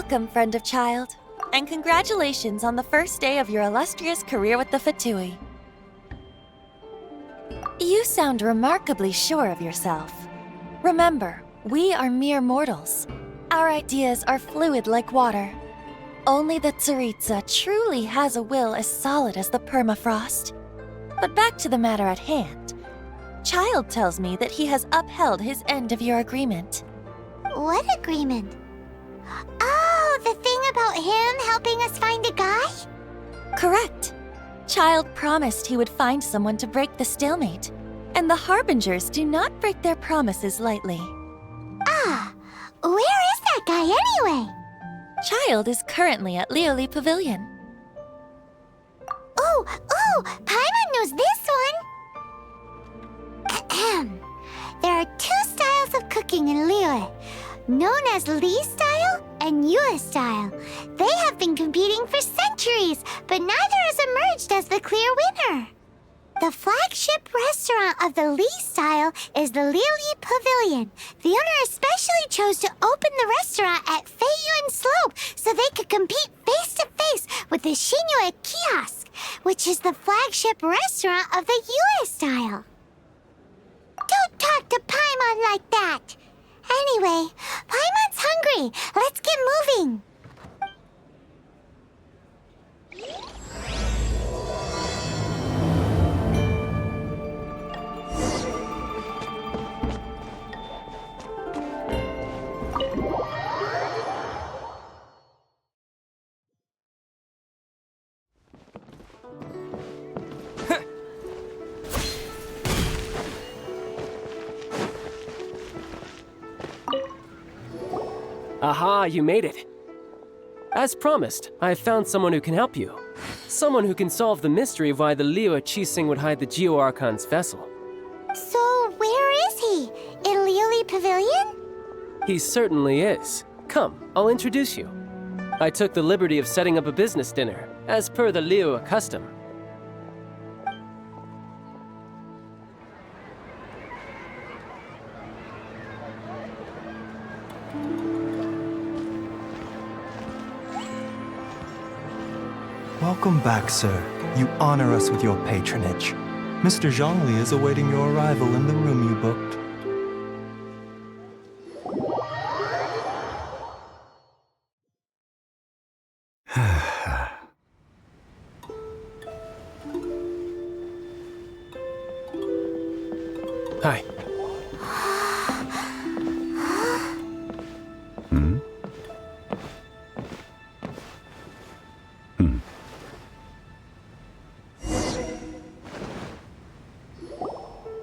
Welcome, friend of child, and congratulations on the first day of your illustrious career with the Fatui. You sound remarkably sure of yourself. Remember, we are mere mortals. Our ideas are fluid like water. Only the Tsaritsa truly has a will as solid as the permafrost. But back to the matter at hand. Child tells me that he has upheld his end of your agreement. What agreement? Oh, the thing about him helping us find a guy? Correct. Child promised he would find someone to break the stalemate. And the Harbingers do not break their promises lightly. Ah, where is that guy anyway? Child is currently at Lioli Pavilion. Oh, Paimon knows this one. Ahem. There are two styles of cooking in Lioli, known as Li style and Yue style. They have been competing for centuries, but neither has emerged as the clear winner. The flagship restaurant of the Li style is the Lioli Pavilion. The owner especially chose to open the restaurant at Feiyuan Slope so they could compete face-to-face with the Xinyue Kiosk, which is the flagship restaurant of the Yue style. Don't talk to Paimon like that. Anyway, Paimon's hungry. Let's get moving. Aha, you made it. As promised, I have found someone who can help you. Someone who can solve the mystery of why the Liu Qixing would hide the Geo Archon's vessel. So, where is he? In Lioli Pavilion? He certainly is. Come, I'll introduce you. I took the liberty of setting up a business dinner, as per the Liu custom. Welcome back, sir. You honor us with your patronage. Mr. Zhongli is awaiting your arrival in the room you booked. Hi.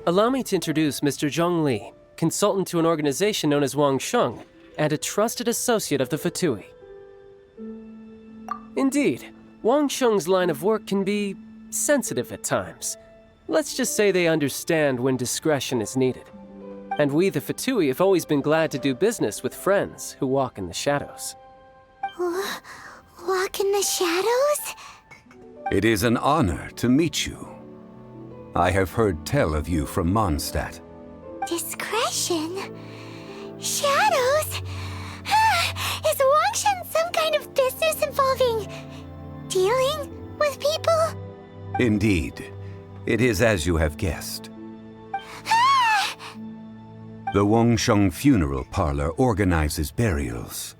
Allow me to introduce Mr. Zhong Li, consultant to an organization known as Wang Sheng, and a trusted associate of the Fatui. Indeed, Wang Sheng's line of work can be sensitive at times. Let's just say they understand when discretion is needed. And we, the Fatui, have always been glad to do business with friends who walk in the shadows. Walk in the shadows? It is an honor to meet you. I have heard tell of you from Mondstadt. Discretion? Shadows? Is Wangshan some kind of business involving dealing with people? Indeed. It is as you have guessed. The Wangsheng Funeral Parlor organizes burials.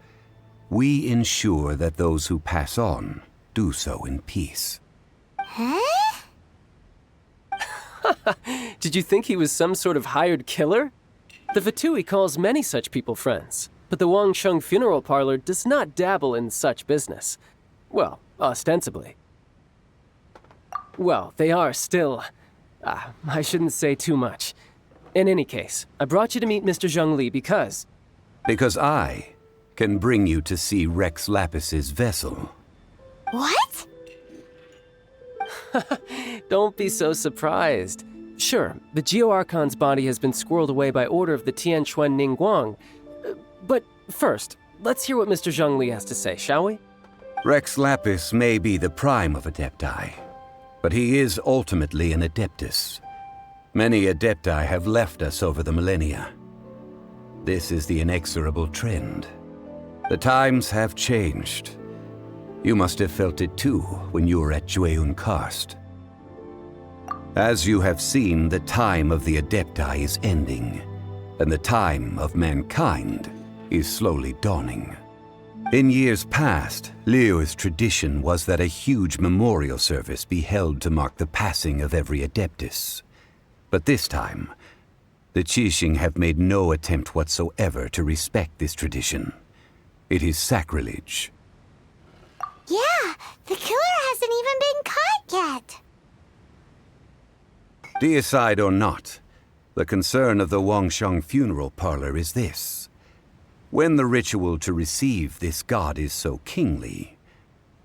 We ensure that those who pass on do so in peace. Huh? Did you think he was some sort of hired killer? The Fatui calls many such people friends, but the Wangsheng Funeral Parlor does not dabble in such business. Well, ostensibly. Well, they are still... I shouldn't say too much. In any case, I brought you to meet Mr. Zhong Li because... Because I can bring you to see Rex Lapis's vessel. What? Don't be so surprised. Sure, the Geo Archon's body has been squirreled away by order of the Tianquan Ningguang. But first, let's hear what Mr. Zhong Li has to say, shall we? Rex Lapis may be the prime of Adepti, but he is ultimately an Adeptus. Many Adepti have left us over the millennia. This is the inexorable trend. The times have changed. You must have felt it too when you were at Jueyun Karst. As you have seen, the time of the Adepti is ending, and the time of mankind is slowly dawning. In years past, Liyue's tradition was that a huge memorial service be held to mark the passing of every Adeptus. But this time, the Qixing have made no attempt whatsoever to respect this tradition. It is sacrilege. Yeah, the killer hasn't even been caught yet. Deicide or not, the concern of the Wangsheng funeral parlor is this. When the ritual to receive this god is so kingly,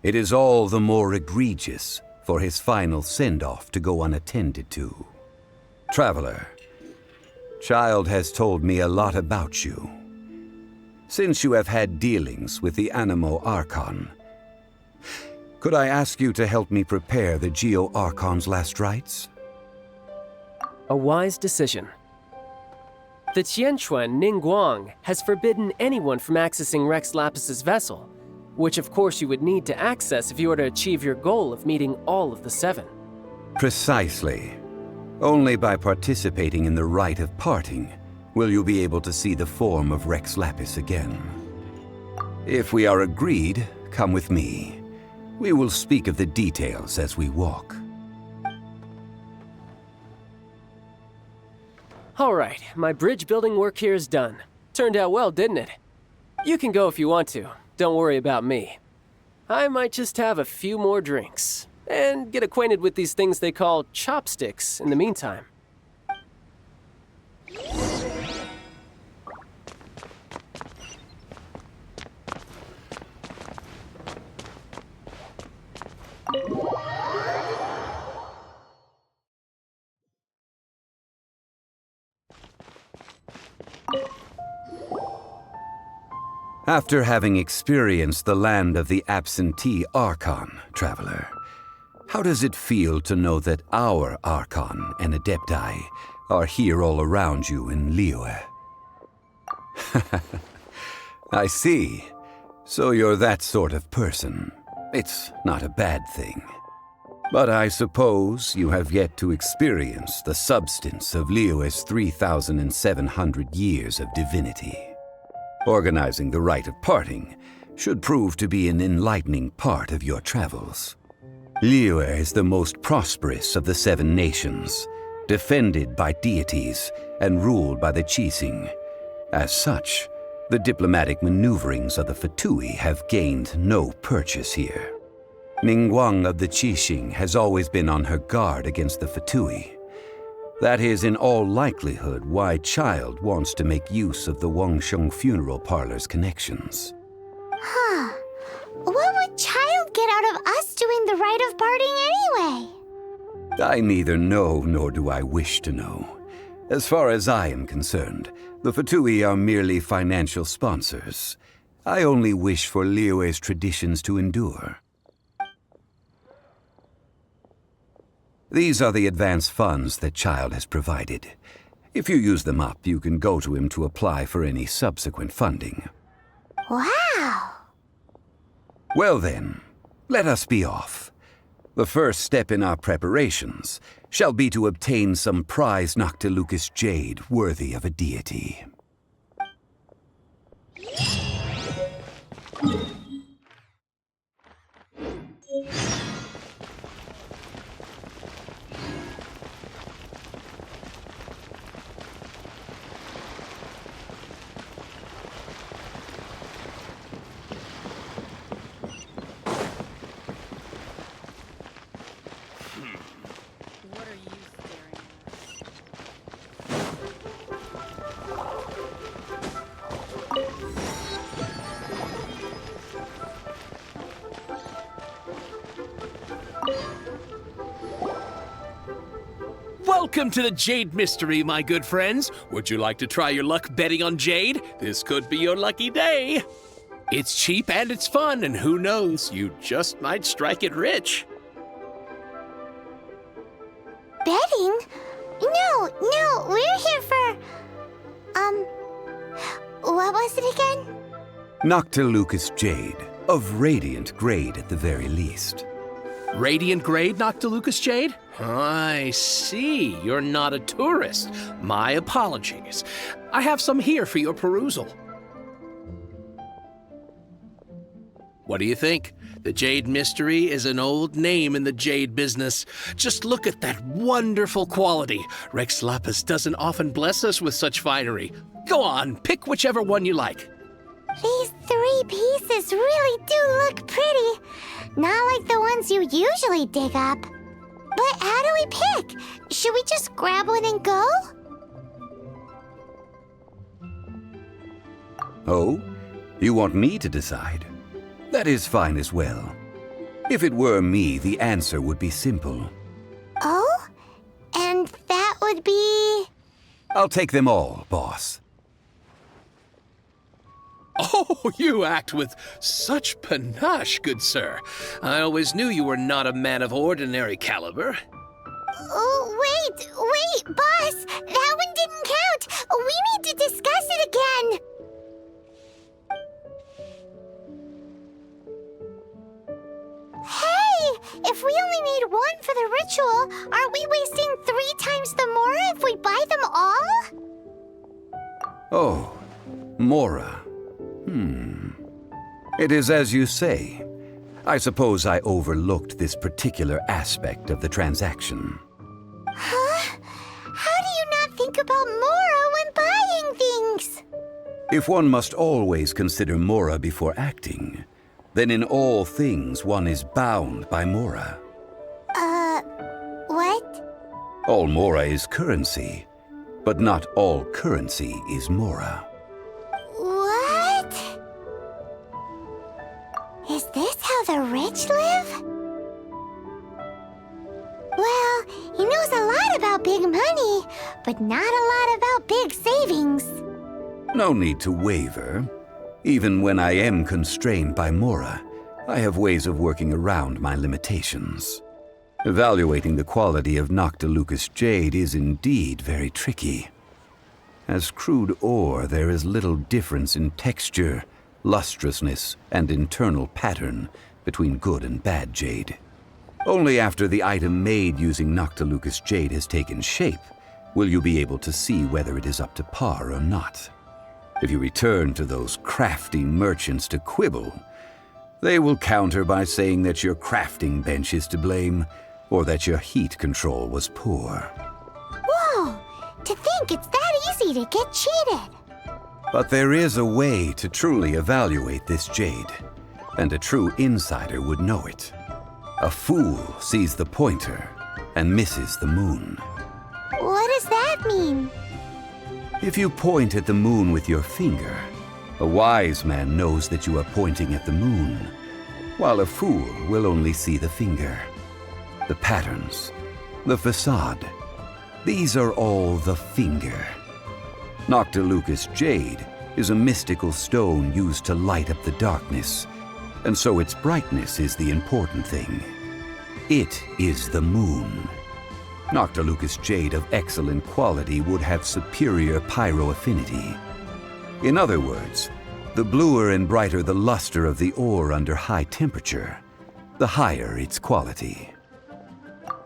it is all the more egregious for his final send-off to go unattended to. Traveler, Child has told me a lot about you. Since you have had dealings with the Animo Archon, could I ask you to help me prepare the Geo Archon's last rites? A wise decision. The Qianquan Ningguang has forbidden anyone from accessing Rex Lapis's vessel, which of course you would need to access if you were to achieve your goal of meeting all of the seven. Precisely. Only by participating in the rite of parting will you be able to see the form of Rex Lapis again. If we are agreed, come with me. We will speak of the details as we walk. All right, my bridge building work here is done. Turned out well, didn't it? You can go if you want to. Don't worry about me. I might just have a few more drinks and get acquainted with these things they call chopsticks in the meantime. After having experienced the land of the absentee Archon, Traveler, how does it feel to know that our Archon and Adepti are here all around you in Liyue? I see. So you're that sort of person. It's not a bad thing. But I suppose you have yet to experience the substance of Liyue's 3,700 years of divinity. Organizing the rite of parting should prove to be an enlightening part of your travels. Liyue is the most prosperous of the seven nations, defended by deities and ruled by the Qixing. As such, the diplomatic maneuverings of the Fatui have gained no purchase here. Ningguang of the Qixing has always been on her guard against the Fatui. That is in all likelihood why Child wants to make use of the Wangsheng funeral parlor's connections. Huh. What would Child get out of us doing the rite of parting anyway? I neither know nor do I wish to know. As far as I am concerned, the Fatui are merely financial sponsors. I only wish for Liyue's traditions to endure. These are the advance funds that Child has provided. If you use them up, you can go to him to apply for any subsequent funding. Wow! Well then, let us be off. The first step in our preparations shall be to obtain some prized Noctilucous jade worthy of a deity. Welcome to the Jade Mystery, my good friends. Would you like to try your luck betting on Jade? This could be your lucky day. It's cheap and it's fun, and who knows, you just might strike it rich. Betting? No, we're here for... What was it again? Noctilucous jade, of radiant grade at the very least. Radiant grade Noctilucous jade? I see. You're not a tourist. My apologies. I have some here for your perusal. What do you think? The Jade Mystery is an old name in the jade business. Just look at that wonderful quality. Rex Lapis doesn't often bless us with such finery. Go on, pick whichever one you like. These 3 pieces really do look pretty. Not like the ones you usually dig up. But how do we pick? Should we just grab one and go? Oh? You want me to decide? That is fine as well. If it were me, the answer would be simple. Oh? And that would be... I'll take them all, boss. Oh, you act with such panache, good sir. I always knew you were not a man of ordinary caliber. Oh, wait, boss! That one didn't count! We need to discuss it again! Hey! If we only need one for the ritual, aren't we wasting 3 times the Mora if we buy them all? Oh, Mora. It is as you say. I suppose I overlooked this particular aspect of the transaction. Huh? How do you not think about Mora when buying things? If one must always consider Mora before acting, then in all things one is bound by Mora. What? All Mora is currency, but not all currency is Mora. What? Is this how the rich live? Well, he knows a lot about big money, but not a lot about big savings. No need to waver. Even when I am constrained by Mora, I have ways of working around my limitations. Evaluating the quality of Noctilucous jade is indeed very tricky. As crude ore, there is little difference in texture, lustrousness, and internal pattern between good and bad jade. Only after the item made using Noctilucous jade has taken shape will you be able to see whether it is up to par or not. If you return to those crafty merchants to quibble, they will counter by saying that your crafting bench is to blame or that your heat control was poor. Whoa! To think it's that easy to get cheated. But there is a way to truly evaluate this jade, and a true insider would know it. A fool sees the pointer and misses the moon. What does that mean? If you point at the moon with your finger, a wise man knows that you are pointing at the moon, while a fool will only see the finger. The patterns, the facade, these are all the finger. Noctilucous jade is a mystical stone used to light up the darkness, and so its brightness is the important thing. It is the moon. Noctilucous jade of excellent quality would have superior pyroaffinity. In other words, the bluer and brighter the luster of the ore under high temperature, the higher its quality.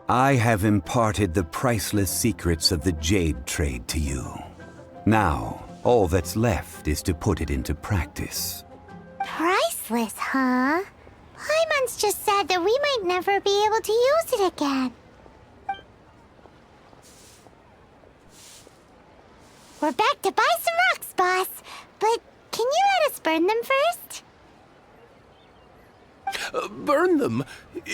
I have imparted the priceless secrets of the jade trade to you. Now, all that's left is to put it into practice. Priceless, huh? Hyman's just said that we might never be able to use it again. We're back to buy some rocks, boss. But can you let us burn them first? Burn them?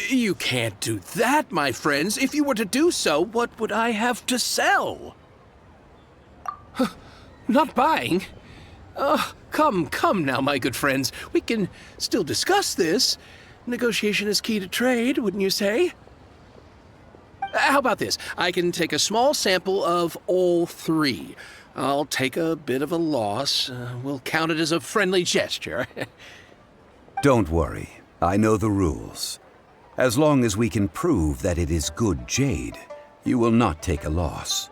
You can't do that, my friends. If you were to do so, what would I have to sell? Not buying? Come now, my good friends. We can still discuss this. Negotiation is key to trade, wouldn't you say? How about this? I can take a small sample of all 3. I'll take a bit of a loss. We'll count it as a friendly gesture. Don't worry. I know the rules. As long as we can prove that it is good jade, you will not take a loss.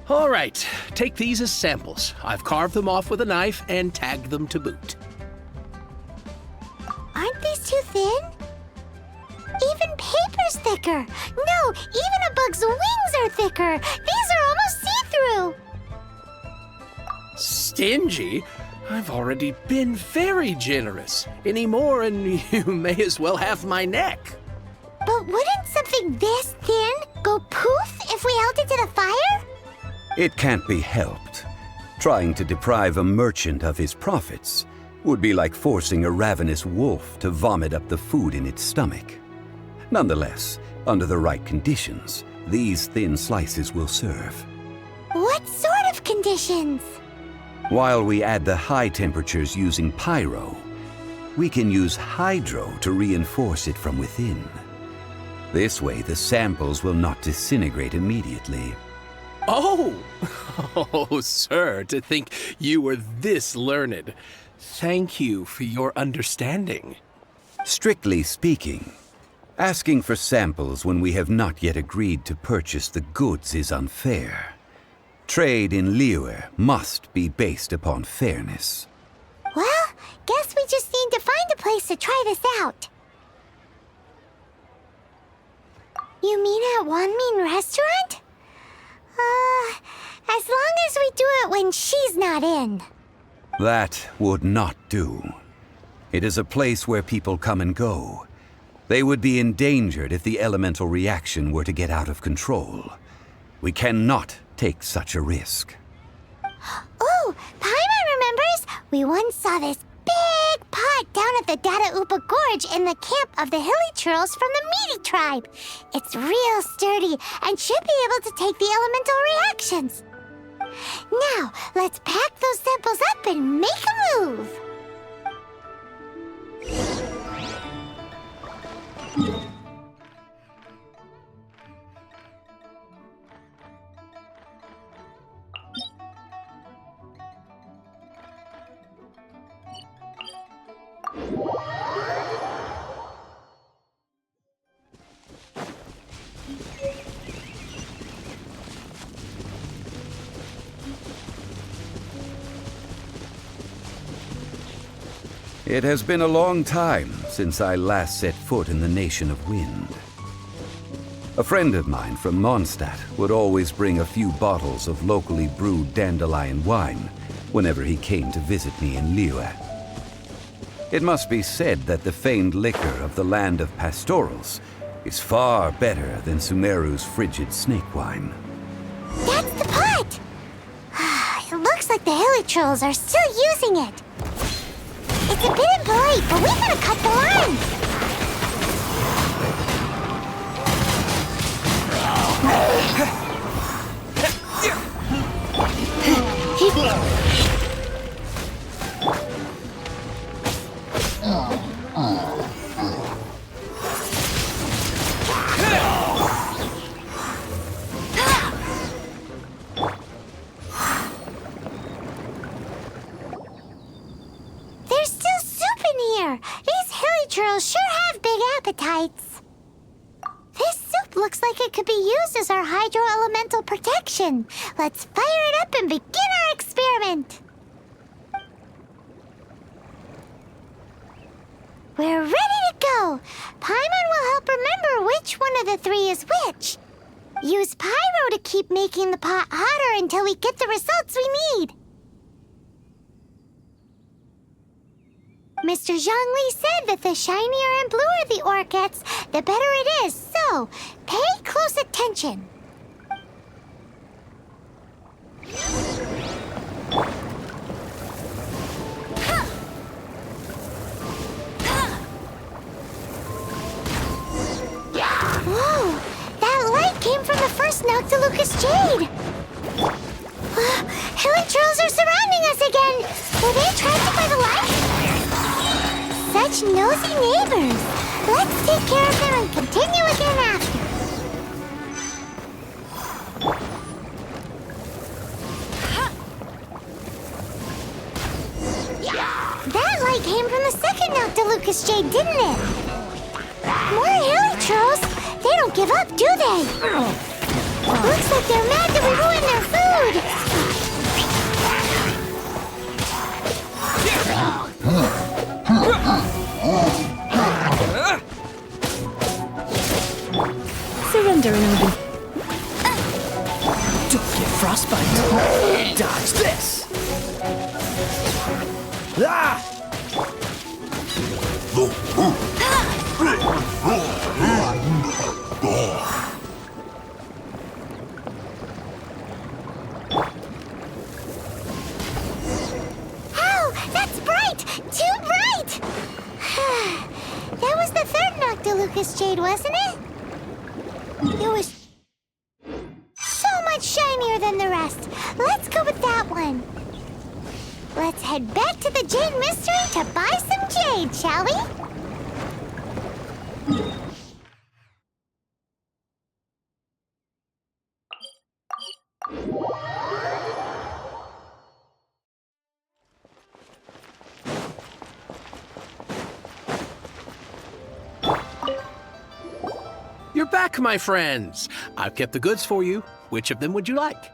All right, take these as samples. I've carved them off with a knife and tagged them to boot. Aren't these too thin? Even paper's thicker. No, even a bug's wings are thicker. These are almost see-through. Stingy? I've already been very generous. Any more and you may as well have my neck. But wouldn't something this thin go poof if we held it to the fire? It can't be helped. Trying to deprive a merchant of his profits would be like forcing a ravenous wolf to vomit up the food in its stomach. Nonetheless, under the right conditions, these thin slices will serve. What sort of conditions? While we add the high temperatures using pyro, we can use hydro to reinforce it from within. This way, the samples will not disintegrate immediately. Oh! Oh, sir, to think you were this learned. Thank you for your understanding. Strictly speaking, asking for samples when we have not yet agreed to purchase the goods is unfair. Trade in Liyue must be based upon fairness. Well, guess we just need to find a place to try this out. You mean at Wanmin Restaurant? As long as we do it when she's not in. That would not do. It is a place where people come and go. They would be endangered if the elemental reaction were to get out of control. We cannot take such a risk. Oh, Paimon remembers we once saw this big pot down at the Dada Upa Gorge in the camp of the hilly churls from the Meaty tribe. It's real sturdy and should be able to take the elemental reactions. Now, let's pack those samples up and make a move. It has been a long time since I last set foot in the Nation of Wind. A friend of mine from Mondstadt would always bring a few bottles of locally brewed dandelion wine whenever he came to visit me in Liyue. It must be said that the famed liquor of the land of pastorals is far better than Sumeru's frigid snake wine. That's the pot! It looks like the hilly trolls are still using it. It's a bit impolite, but we gotta cut the line! There's still soup in here! These hilly churls sure have big appetites. This soup looks like it could be used as our hydro-elemental protection. Let's fire it up and begin our experiment. We're ready to go. Paimon will help remember which one of the three is which. Use pyro to keep making the pot hotter until we get the results we need. Mr. Zhongli said that the shinier and bluer the ore gets, the better it is, so pay close attention. Whoa! That light came from the first Noctilucous Jade! Hilly trolls are surrounding us again! Were they attracted by the light? Such nosy neighbors! Let's take care of them and continue again after. That light came from the second Noctilucous Jade, didn't it? More hilly trolls! They don't give up, do they? Looks like they're mad that we ruined their food! Surrender and I'll be... Don't get frostbite! Dodge this! Ah! Ow! That's bright! Too bright! That was the third Noctilucous Jade, wasn't it? It was so much shinier than the rest. Let's go with that one. Let's head back to the Jade Mystery to buy some jade, shall we? You're back, my friends. I've kept the goods for you. Which of them would you like?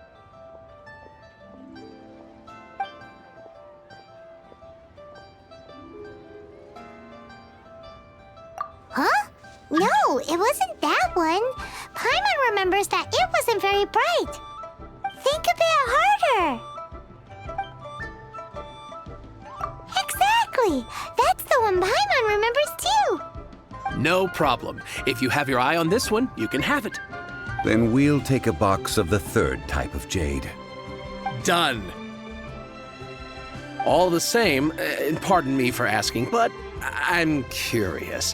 Huh? No, it wasn't that one. Paimon remembers that it wasn't very bright. Think a bit harder. Exactly. That's the one Paimon remembers too. No problem. If you have your eye on this one, you can have it. Then we'll take a box of the third type of jade. Done. All the same, and pardon me for asking, but I'm curious.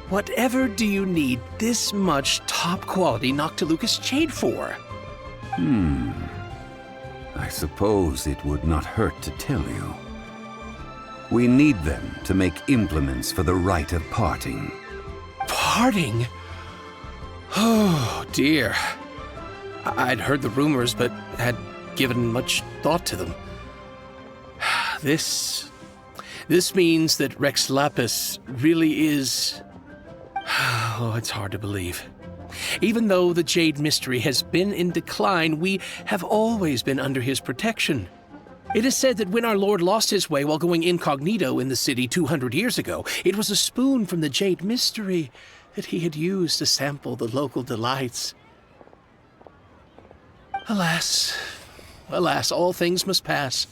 Whatever do you need this much top-quality Noctilucous jade for? I suppose it would not hurt to tell you. We need them to make implements for the rite of parting. Parting? Oh, dear. I'd heard the rumors, but had given much thought to them. This means that Rex Lapis really is... Oh, it's hard to believe. Even though the Jade Mystery has been in decline, we have always been under his protection. It is said that when our Lord lost his way while going incognito in the city 200 years ago, it was a spoon from the Jade Mystery that he had used to sample the local delights. Alas, alas, all things must pass.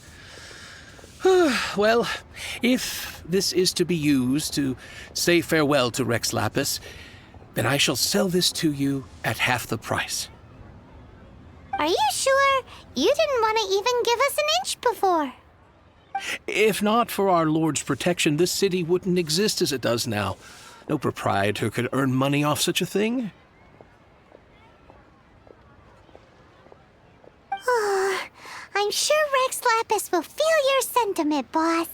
Well, if this is to be used to say farewell to Rex Lapis, then I shall sell this to you at half the price. Are you sure? You didn't want to even give us an inch before. If not for our Lord's protection, this city wouldn't exist as it does now. No proprietor could earn money off such a thing. I'm sure Rex Lapis will feel your sentiment, boss.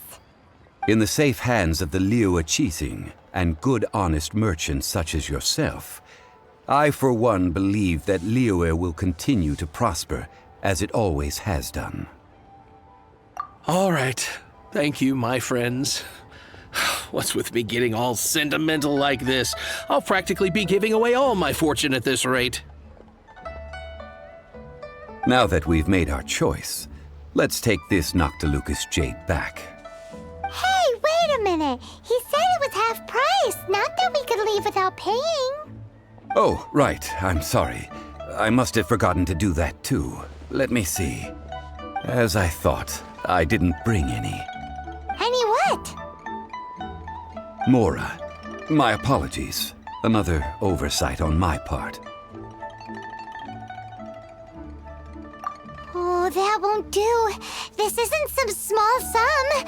In the safe hands of the Liua Chising and good honest merchants such as yourself, I for one believe that Liua will continue to prosper as it always has done. All right. Thank you, my friends. What's with me getting all sentimental like this? I'll practically be giving away all my fortune at this rate. Now that we've made our choice, let's take this Noctilucous jade back. Hey, wait a minute. He said it was half price, not that we could leave without paying. Oh, right. I'm sorry. I must have forgotten to do that too. Let me see. As I thought, I didn't bring any. Any what? Mora, my apologies. Another oversight on my part. Oh, that won't do. This isn't some small sum.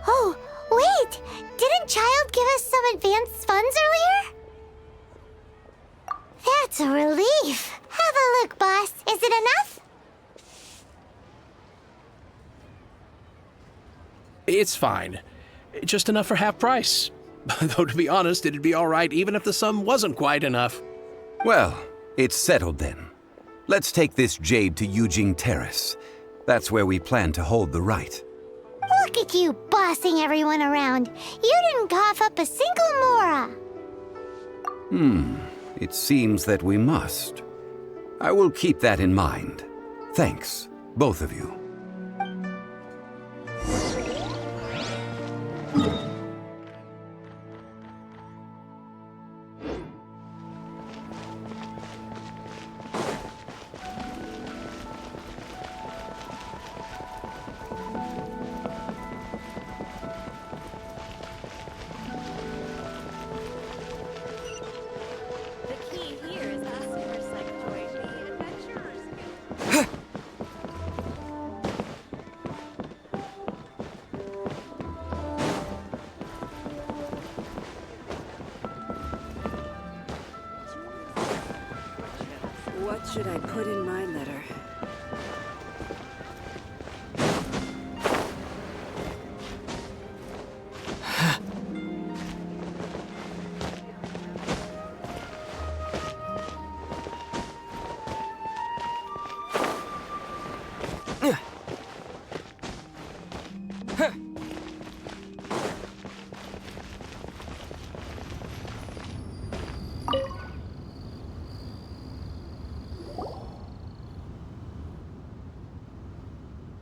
Oh, wait. Didn't Child give us some advanced funds earlier? That's a relief. Have a look, boss. Is it enough? It's fine. Just enough for half price. Though, to be honest, it'd be all right even if the sum wasn't quite enough. Well, it's settled then. Let's take this jade to Yujing Terrace. That's where we plan to hold the rite. Look at you bossing everyone around. You didn't cough up a single Mora. It seems that we must. I will keep that in mind. Thanks, both of you. What should I put in my letter?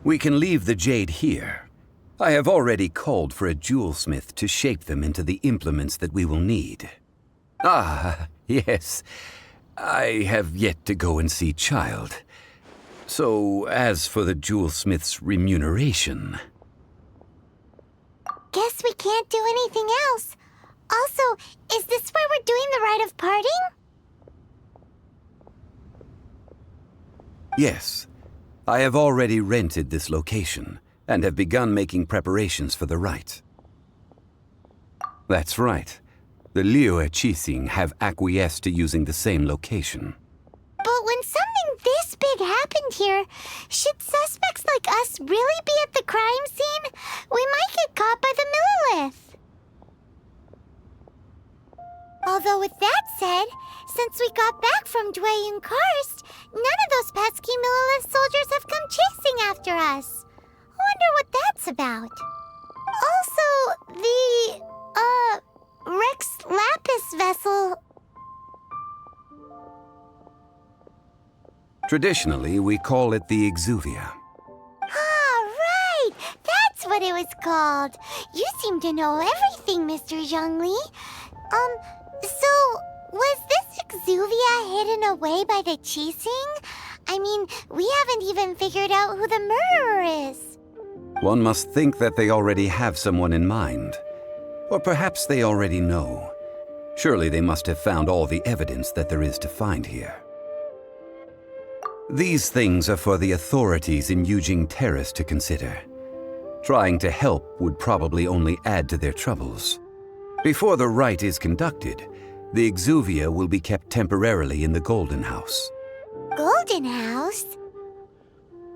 We can leave the jade here. I have already called for a jewelsmith to shape them into the implements that we will need. Ah, yes. I have yet to go and see Child. So, as for the jewelsmith's remuneration... Guess we can't do anything else. Also, is this where we're doing the rite of parting? Yes. I have already rented this location and have begun making preparations for the rite. That's right. The Liyue Qixing have acquiesced to using the same location. But when something this big happened here, should suspects like us really be at the crime scene? We might get caught by the Millilith. Although with that said, since we got back from Dwayne Karst, none of those pesky Millilith soldiers have come chasing after us. Wonder what that's about. Also, the, Rex Lapis vessel... Traditionally, we call it the Exuvia. Ah, right! That's what it was called. You seem to know everything, Mr. Zhongli. So, was this Exuvia hidden away by the Qixing? I mean, we haven't even figured out who the murderer is. One must think that they already have someone in mind. Or perhaps they already know. Surely they must have found all the evidence that there is to find here. These things are for the authorities in Yujing Terrace to consider. Trying to help would probably only add to their troubles. Before the rite is conducted, the Exuvia will be kept temporarily in the Golden House. Golden House?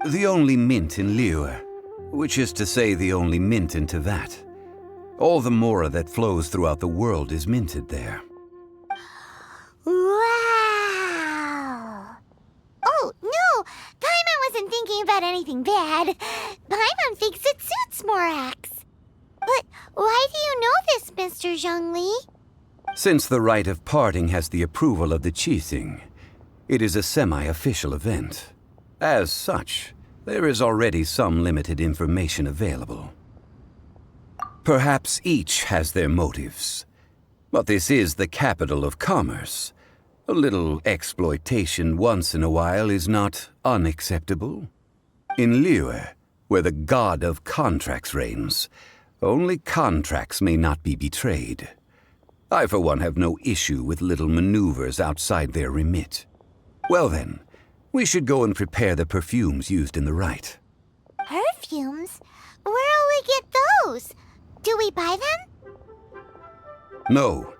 The only mint in Liyue, which is to say the only mint in Tevat. All the mora that flows throughout the world is minted there. Wow! Oh, no! Paimon wasn't thinking about anything bad. Paimon thinks it suits Morax. But why do you know this, Mr. Zhongli? Since the rite of parting has the approval of the Qixing, it is a semi-official event. As such, there is already some limited information available. Perhaps each has their motives. But this is the capital of commerce. A little exploitation once in a while is not unacceptable. In Liyue, where the god of contracts reigns, only contracts may not be betrayed. I, for one, have no issue with little maneuvers outside their remit. Well then, we should go and prepare the perfumes used in the rite. Perfumes? Where'll we get those? Do we buy them? No.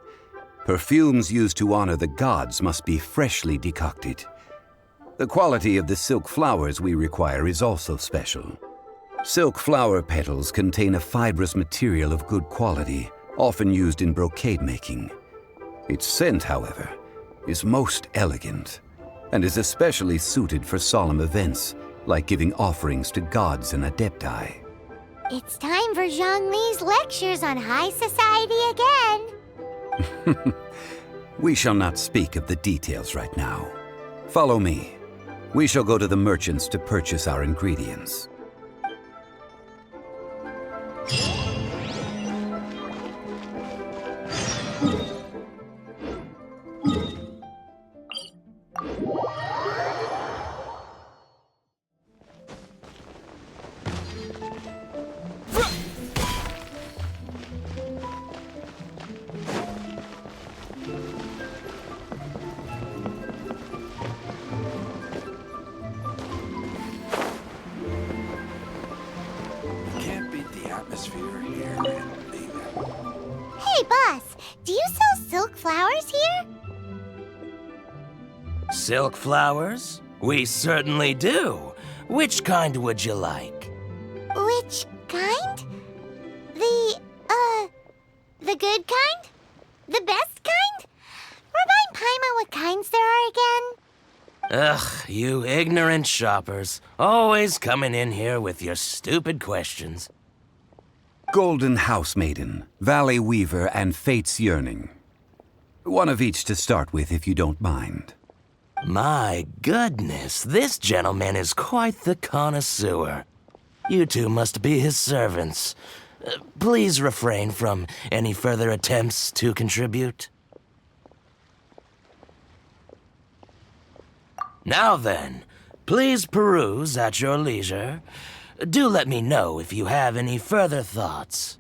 Perfumes used to honor the gods must be freshly decocted. The quality of the silk flowers we require is also special. Silk flower petals contain a fibrous material of good quality, often used in brocade making. Its scent, however, is most elegant, and is especially suited for solemn events, like giving offerings to gods and adepti. It's time for Zhongli's lectures on high society again. We shall not speak of the details right now. Follow me. We shall go to the merchants to purchase our ingredients. Can't beat the atmosphere here in Day11. Hey, boss, do you sell silk flowers here? Silk flowers? We certainly do. Which kind would you like? Which kind? The good kind? The best kind? Remind Paimon what kinds there are again. Ugh, you ignorant shoppers. Always coming in here with your stupid questions. Golden House Maiden, Valley Weaver, and Fate's Yearning. One of each to start with, if you don't mind. My goodness, this gentleman is quite the connoisseur. You two must be his servants. Please refrain from any further attempts to contribute. Now then, please peruse at your leisure. Do let me know if you have any further thoughts.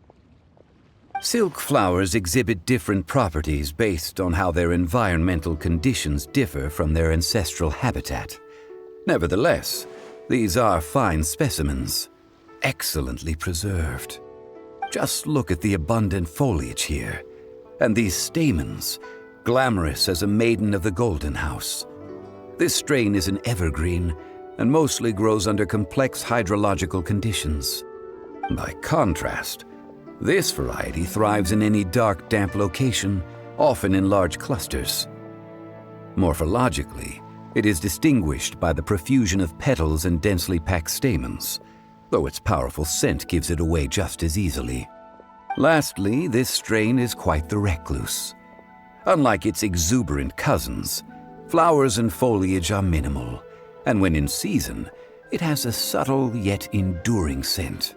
Silk flowers exhibit different properties based on how their environmental conditions differ from their ancestral habitat. Nevertheless, these are fine specimens, excellently preserved. Just look at the abundant foliage here, and these stamens, glamorous as a maiden of the Golden House. This strain is an evergreen and mostly grows under complex hydrological conditions. By contrast, this variety thrives in any dark, damp location, often in large clusters. Morphologically, it is distinguished by the profusion of petals and densely packed stamens, though its powerful scent gives it away just as easily. Lastly, this strain is quite the recluse. Unlike its exuberant cousins, flowers and foliage are minimal, and when in season, it has a subtle yet enduring scent.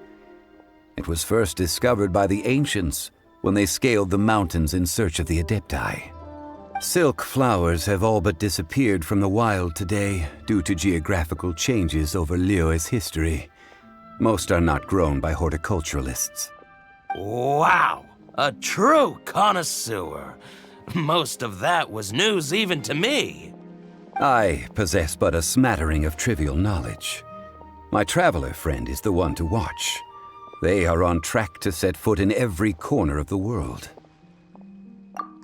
It was first discovered by the ancients when they scaled the mountains in search of the Adepti. Silk flowers have all but disappeared from the wild today due to geographical changes over Liyue's history. Most are not grown by horticulturalists. Wow! A true connoisseur. Most of that was news even to me. I possess but a smattering of trivial knowledge. My traveler friend is the one to watch. They are on track to set foot in every corner of the world.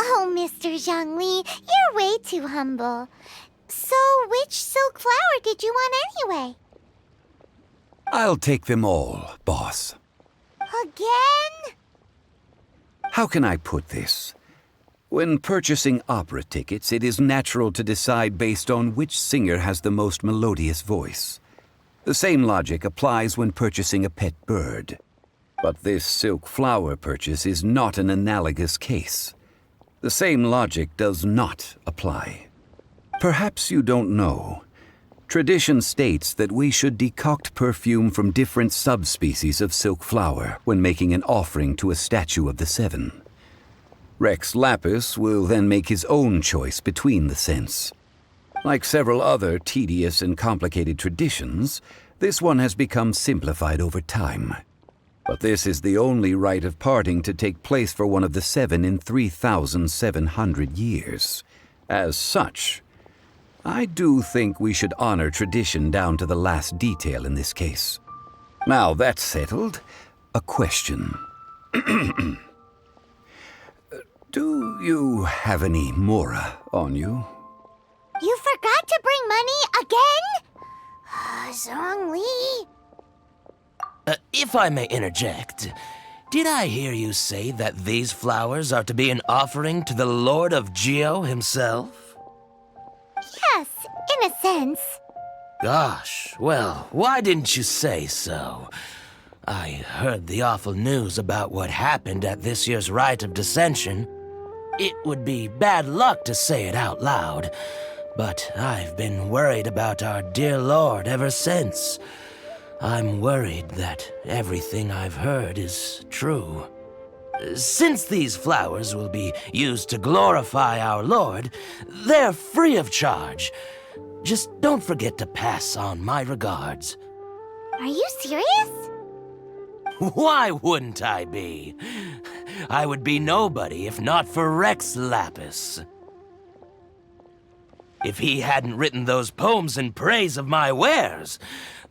Oh, Mr. Zhongli, you're way too humble. So, which silk flower did you want anyway? I'll take them all, boss. Again? How can I put this? When purchasing opera tickets, it is natural to decide based on which singer has the most melodious voice. The same logic applies when purchasing a pet bird. But this silk flower purchase is not an analogous case. The same logic does not apply. Perhaps you don't know. Tradition states that we should decoct perfume from different subspecies of silk flower when making an offering to a statue of the seven. Rex Lapis will then make his own choice between the scents. Like several other tedious and complicated traditions, this one has become simplified over time. But this is the only rite of parting to take place for one of the seven in 3,700 years. As such, I do think we should honor tradition down to the last detail in this case. Now that's settled, a question. Do you have any mora on you? You forgot to bring money again? Zhongli. If I may interject, did I hear you say that these flowers are to be an offering to the Lord of Geo himself? Yes, in a sense. Gosh, well, why didn't you say so? I heard the awful news about what happened at this year's Rite of Dissension. It would be bad luck to say it out loud, But I've been worried about our dear Lord ever since. I'm worried that everything I've heard is true. Since these flowers will be used to glorify our Lord, they're free of charge. Just don't forget to pass on my regards. Are you serious? Why wouldn't I be? I would be nobody if not for Rex Lapis. If he hadn't written those poems in praise of my wares,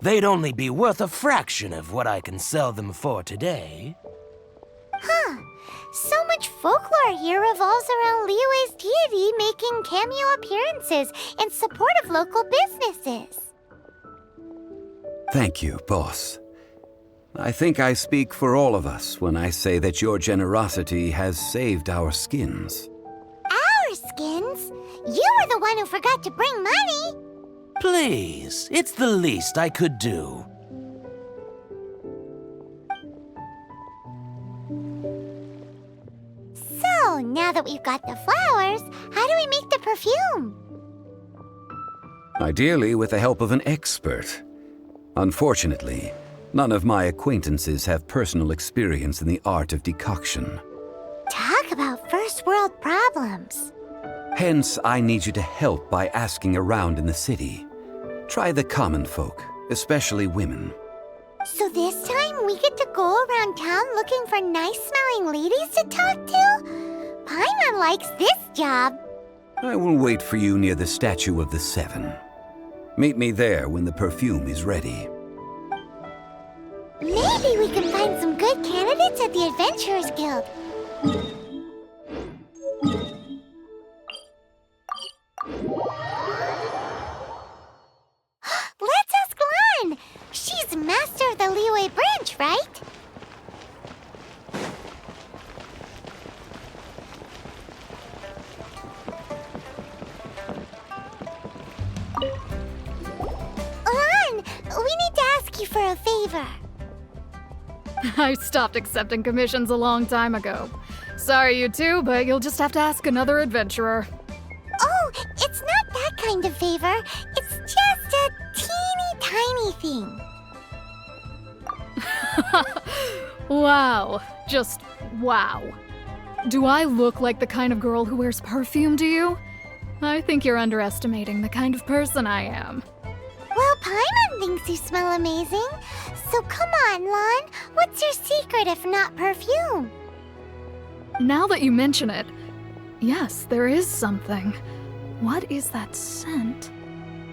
they'd only be worth a fraction of what I can sell them for today. Huh. So much folklore here revolves around Liyue's deity making cameo appearances in support of local businesses. Thank you, boss. I think I speak for all of us when I say that your generosity has saved our skins. Our skins? You were the one who forgot to bring money. Please, it's the least I could do. So, now that we've got the flowers, how do we make the perfume? Ideally with the help of an expert. Unfortunately, none of my acquaintances have personal experience in the art of decoction. Talk about first world problems. Hence, I need you to help by asking around in the city. Try the common folk, especially women. So this time we get to go around town looking for nice-smelling ladies to talk to? Paimon likes this job. I will wait for you near the statue of the Seven. Meet me there when the perfume is ready. Maybe we can find some good candidates at the Adventurers Guild. Let's ask Lan! She's master of the Liyue branch, right? Lan, we need to ask you for a favor. I stopped accepting commissions a long time ago. Sorry, you two, but you'll just have to ask another adventurer. Oh, it's not that kind of favor. It's just a teeny tiny thing. Wow. Just wow. Do I look like the kind of girl who wears perfume to you? I think you're underestimating the kind of person I am. Well, Paimon thinks you smell amazing. So come on, Lan. What's your secret if not perfume? Now that you mention it, yes, there is something. What is that scent?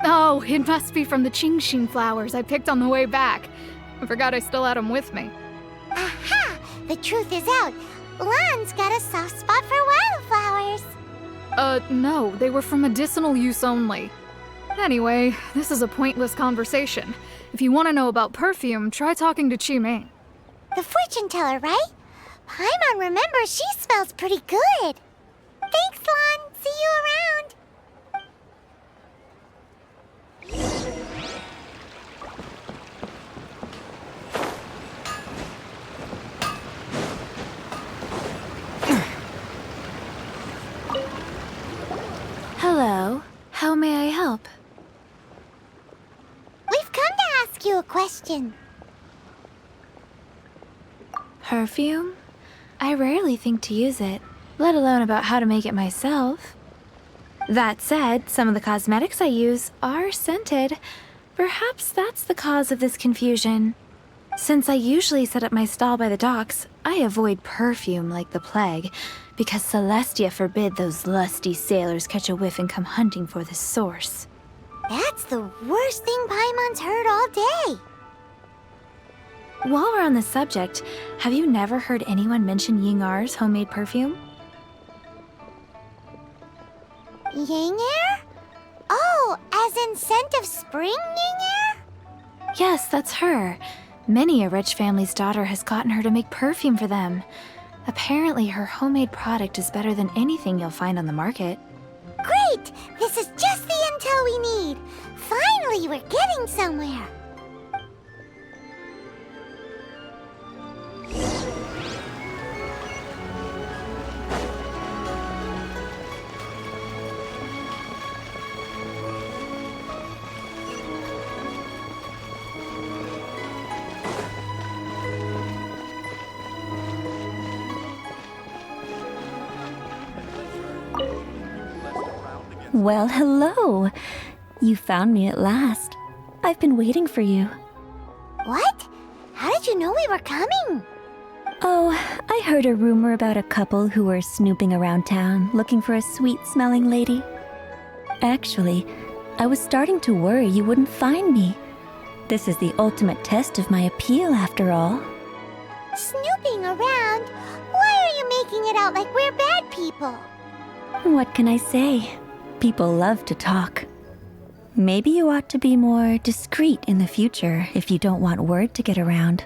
Oh, it must be from the Qingxin flowers I picked on the way back. I forgot I still had them with me. Aha! The truth is out. Lan's got a soft spot for wildflowers. No, they were for medicinal use only. Anyway, this is a pointless conversation. If you want to know about perfume, try talking to Qimei. The fortune teller, right? Paimon remembers she smells pretty good. Thanks, Lan. See you around. Hello. How may I help? We've come to ask you a question. Perfume? I rarely think to use it, let alone about how to make it myself. That said, some of the cosmetics I use are scented. Perhaps that's the cause of this confusion. Since I usually set up my stall by the docks, I avoid perfume like the plague, because Celestia forbid those lusty sailors catch a whiff and come hunting for the source. That's the worst thing Paimon's heard all day. While we're on the subject, have you never heard anyone mention Yingar's homemade perfume? Yingar? Oh, as in scent of spring Yingar? Yes, that's her. Many a rich family's daughter has gotten her to make perfume for them. Apparently, her homemade product is better than anything you'll find on the market. Great! This is just the intel we need. Finally, we're getting somewhere. Well, hello. You found me at last. I've been waiting for you. What? How did you know we were coming? Oh, I heard a rumor about a couple who were snooping around town looking for a sweet-smelling lady. Actually, I was starting to worry you wouldn't find me. This is the ultimate test of my appeal, after all. Snooping around? Why are you making it out like we're bad people? What can I say? People love to talk. Maybe you ought to be more discreet in the future if you don't want word to get around.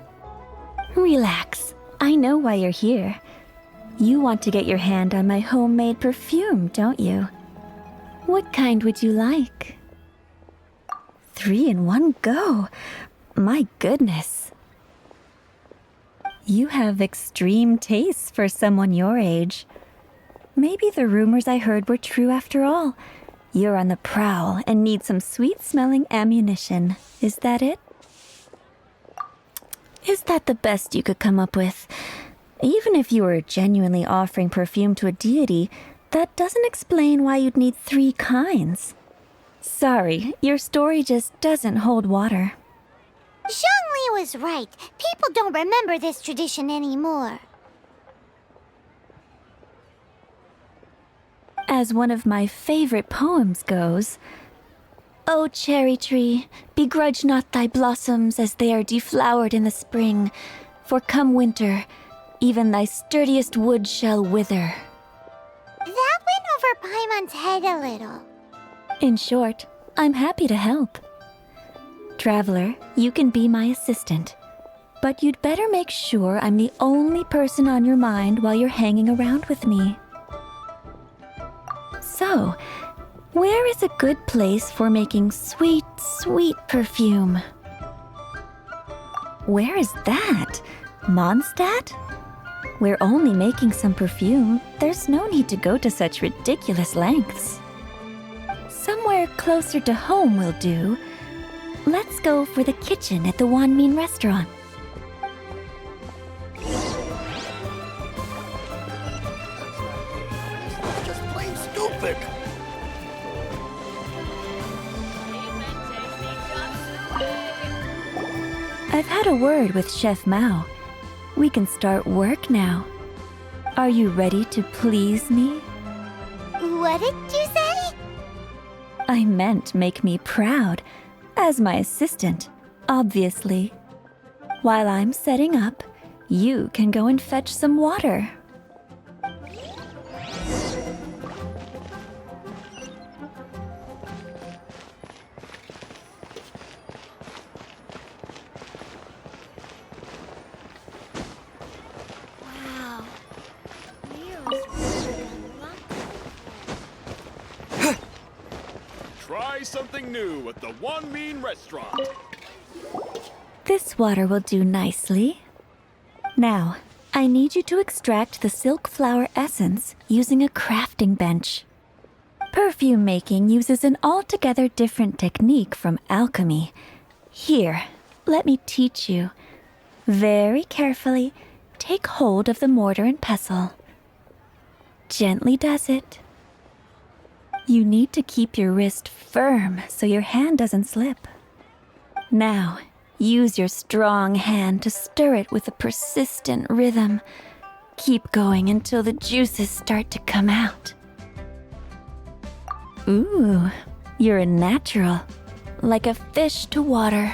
Relax. I know why you're here. You want to get your hand on my homemade perfume, don't you? What kind would you like? 3 in 1 go. My goodness. You have extreme tastes for someone your age. Maybe the rumors I heard were true after all. You're on the prowl and need some sweet-smelling ammunition. Is that it? Is that the best you could come up with? Even if you were genuinely offering perfume to a deity, that doesn't explain why you'd need 3 kinds. Sorry, your story just doesn't hold water. Zhongli was right. People don't remember this tradition anymore. As one of my favorite poems goes, O cherry tree, begrudge not thy blossoms as they are deflowered in the spring, for come winter, even thy sturdiest wood shall wither. That went over Paimon's head a little. In short, I'm happy to help. Traveler, you can be my assistant, but you'd better make sure I'm the only person on your mind while you're hanging around with me. So, where is a good place for making sweet, sweet perfume? Where is that? Mondstadt? We're only making some perfume. There's no need to go to such ridiculous lengths. Somewhere closer to home will do. Let's go for the kitchen at the Wanmin restaurant. Just plain stupid. I've had a word with Chef Mao. We can start work now. Are you ready to please me? What did you say? I meant make me proud. As my assistant, obviously. While I'm setting up, you can go and fetch some water. Wow. Try something new at the Wanmin restaurant. This water will do nicely. Now, I need you to extract the silk flower essence using a crafting bench. Perfume making uses an altogether different technique from alchemy. Here, let me teach you. Very carefully, take hold of the mortar and pestle. Gently does it. You need to keep your wrist firm so your hand doesn't slip. Now, use your strong hand to stir it with a persistent rhythm. Keep going until the juices start to come out. Ooh, you're a natural, like a fish to water.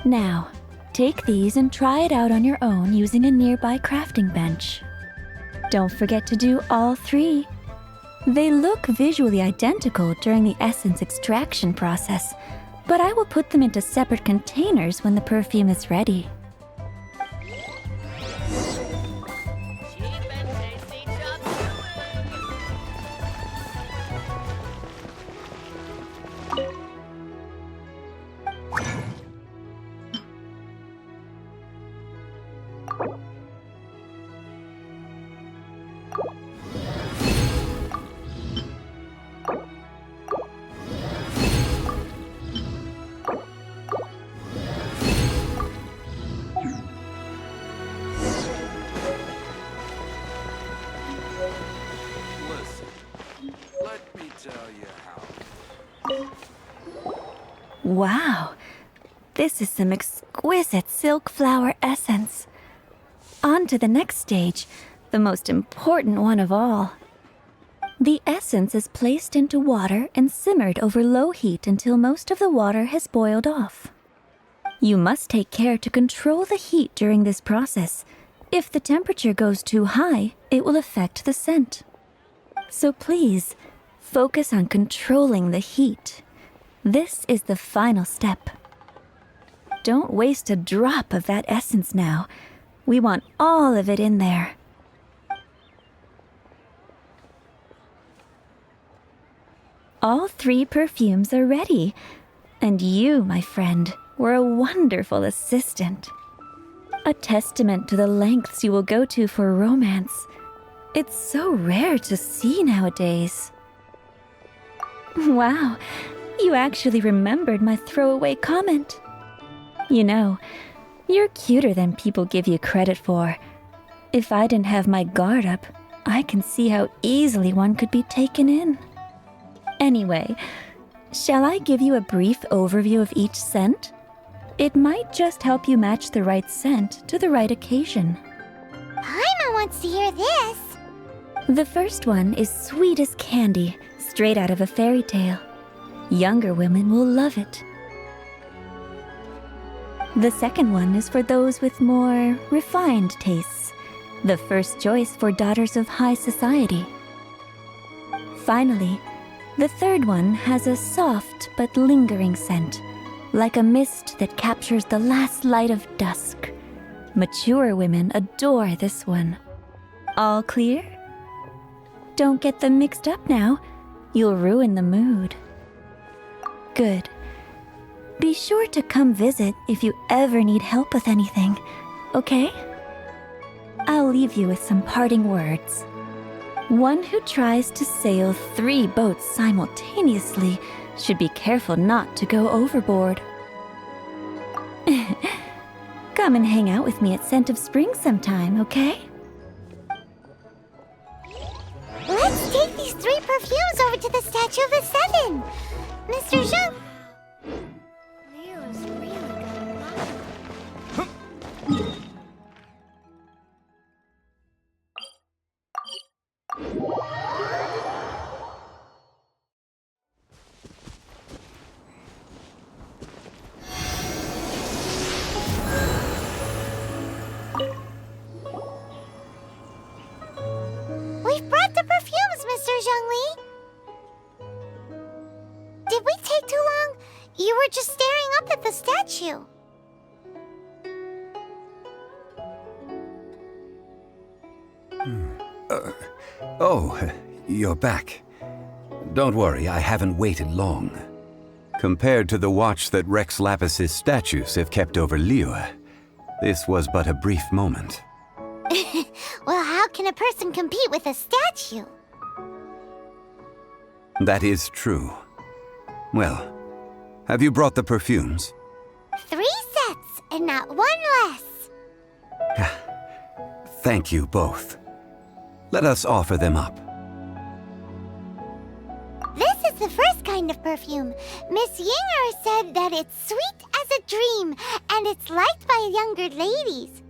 Now, take these and try it out on your own using a nearby crafting bench. Don't forget to do all 3. They look visually identical during the essence extraction process, but I will put them into separate containers when the perfume is ready. Wow, this is some exquisite silk flower essence. On to the next stage, the most important one of all. The essence is placed into water and simmered over low heat until most of the water has boiled off. You must take care to control the heat during this process. If the temperature goes too high, it will affect the scent. So please, focus on controlling the heat. This is the final step. Don't waste a drop of that essence now. We want all of it in there. All 3 perfumes are ready. And you, my friend, were a wonderful assistant. A testament to the lengths you will go to for romance. It's so rare to see nowadays. Wow, you actually remembered my throwaway comment. You know, you're cuter than people give you credit for. If I didn't have my guard up, I can see how easily one could be taken in. Anyway, shall I give you a brief overview of each scent? It might just help you match the right scent to the right occasion. Paimon wants to hear this. The first one is sweet as candy, straight out of a fairy tale. Younger women will love it. The second one is for those with more refined tastes, the first choice for daughters of high society. Finally, the third one has a soft but lingering scent, like a mist that captures the last light of dusk. Mature women adore this one. All clear? Don't get them mixed up now. You'll ruin the mood. Good. Be sure to come visit if you ever need help with anything, okay? I'll leave you with some parting words. One who tries to sail 3 boats simultaneously should be careful not to go overboard. Come and hang out with me at Scent of Spring sometime, okay? Let's take these 3 perfumes over to the Statue of the Seven. Mr. Zhang. Leo's really got We've brought the perfumes, Mr. Zhongli. Did we take too long? You were just staring up at the statue. You're back. Don't worry, I haven't waited long. Compared to the watch that Rex Lapis's statues have kept over Liyue, this was but a brief moment. Well, how can a person compete with a statue? That is true. Well, have you brought the perfumes? 3 sets, and not 1 less. Thank you both. Let us offer them up. This is the first kind of perfume. Miss Yinger said that it's sweet as a dream, and it's liked by younger ladies.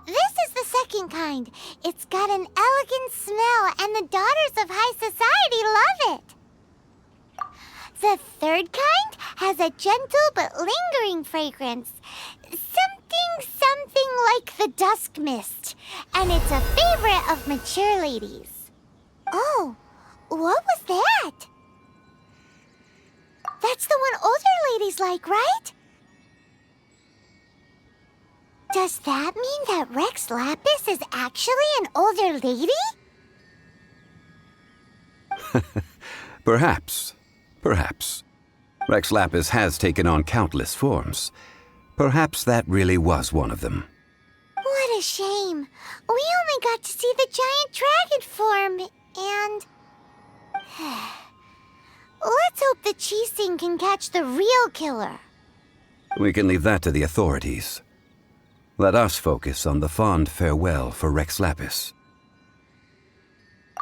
This is the second kind. It's got an elegant smell, and the daughters of high society love it. The third kind has a gentle but lingering fragrance. Something like the dusk mist. And it's a favorite of mature ladies. Oh, what was that? That's the one older ladies like, right? Does that mean that Rex Lapis is actually an older lady? Perhaps. Rex Lapis has taken on countless forms. Perhaps that really was one of them. What a shame. We only got to see the giant dragon form, and... Let's hope the Qixing can catch the real killer. We can leave that to the authorities. Let us focus on the fond farewell for Rex Lapis.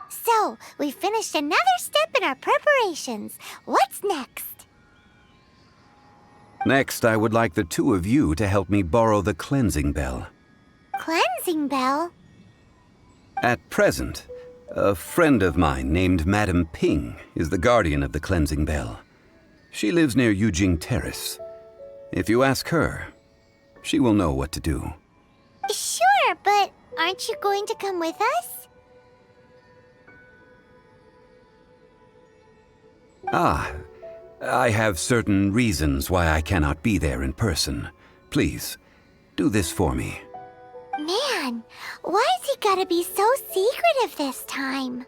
So, So, we finished another step in our preparations. What's next? Next, I would like the two of you to help me borrow the cleansing bell. Cleansing bell? At present, a friend of mine named Madame Ping is the guardian of the cleansing bell. She lives near Yujing Terrace. If you ask her, she will know what to do. Sure, but aren't you going to come with us? I have certain reasons why I cannot be there in person. Please, do this for me. Man, why's he gotta be so secretive this time?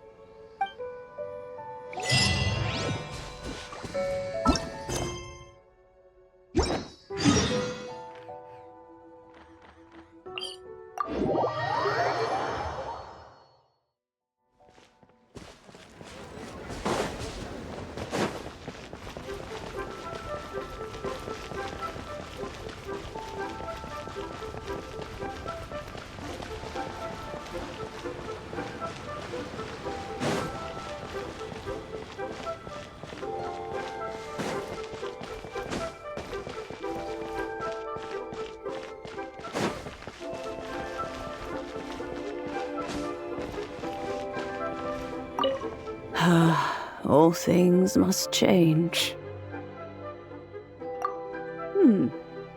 All things must change.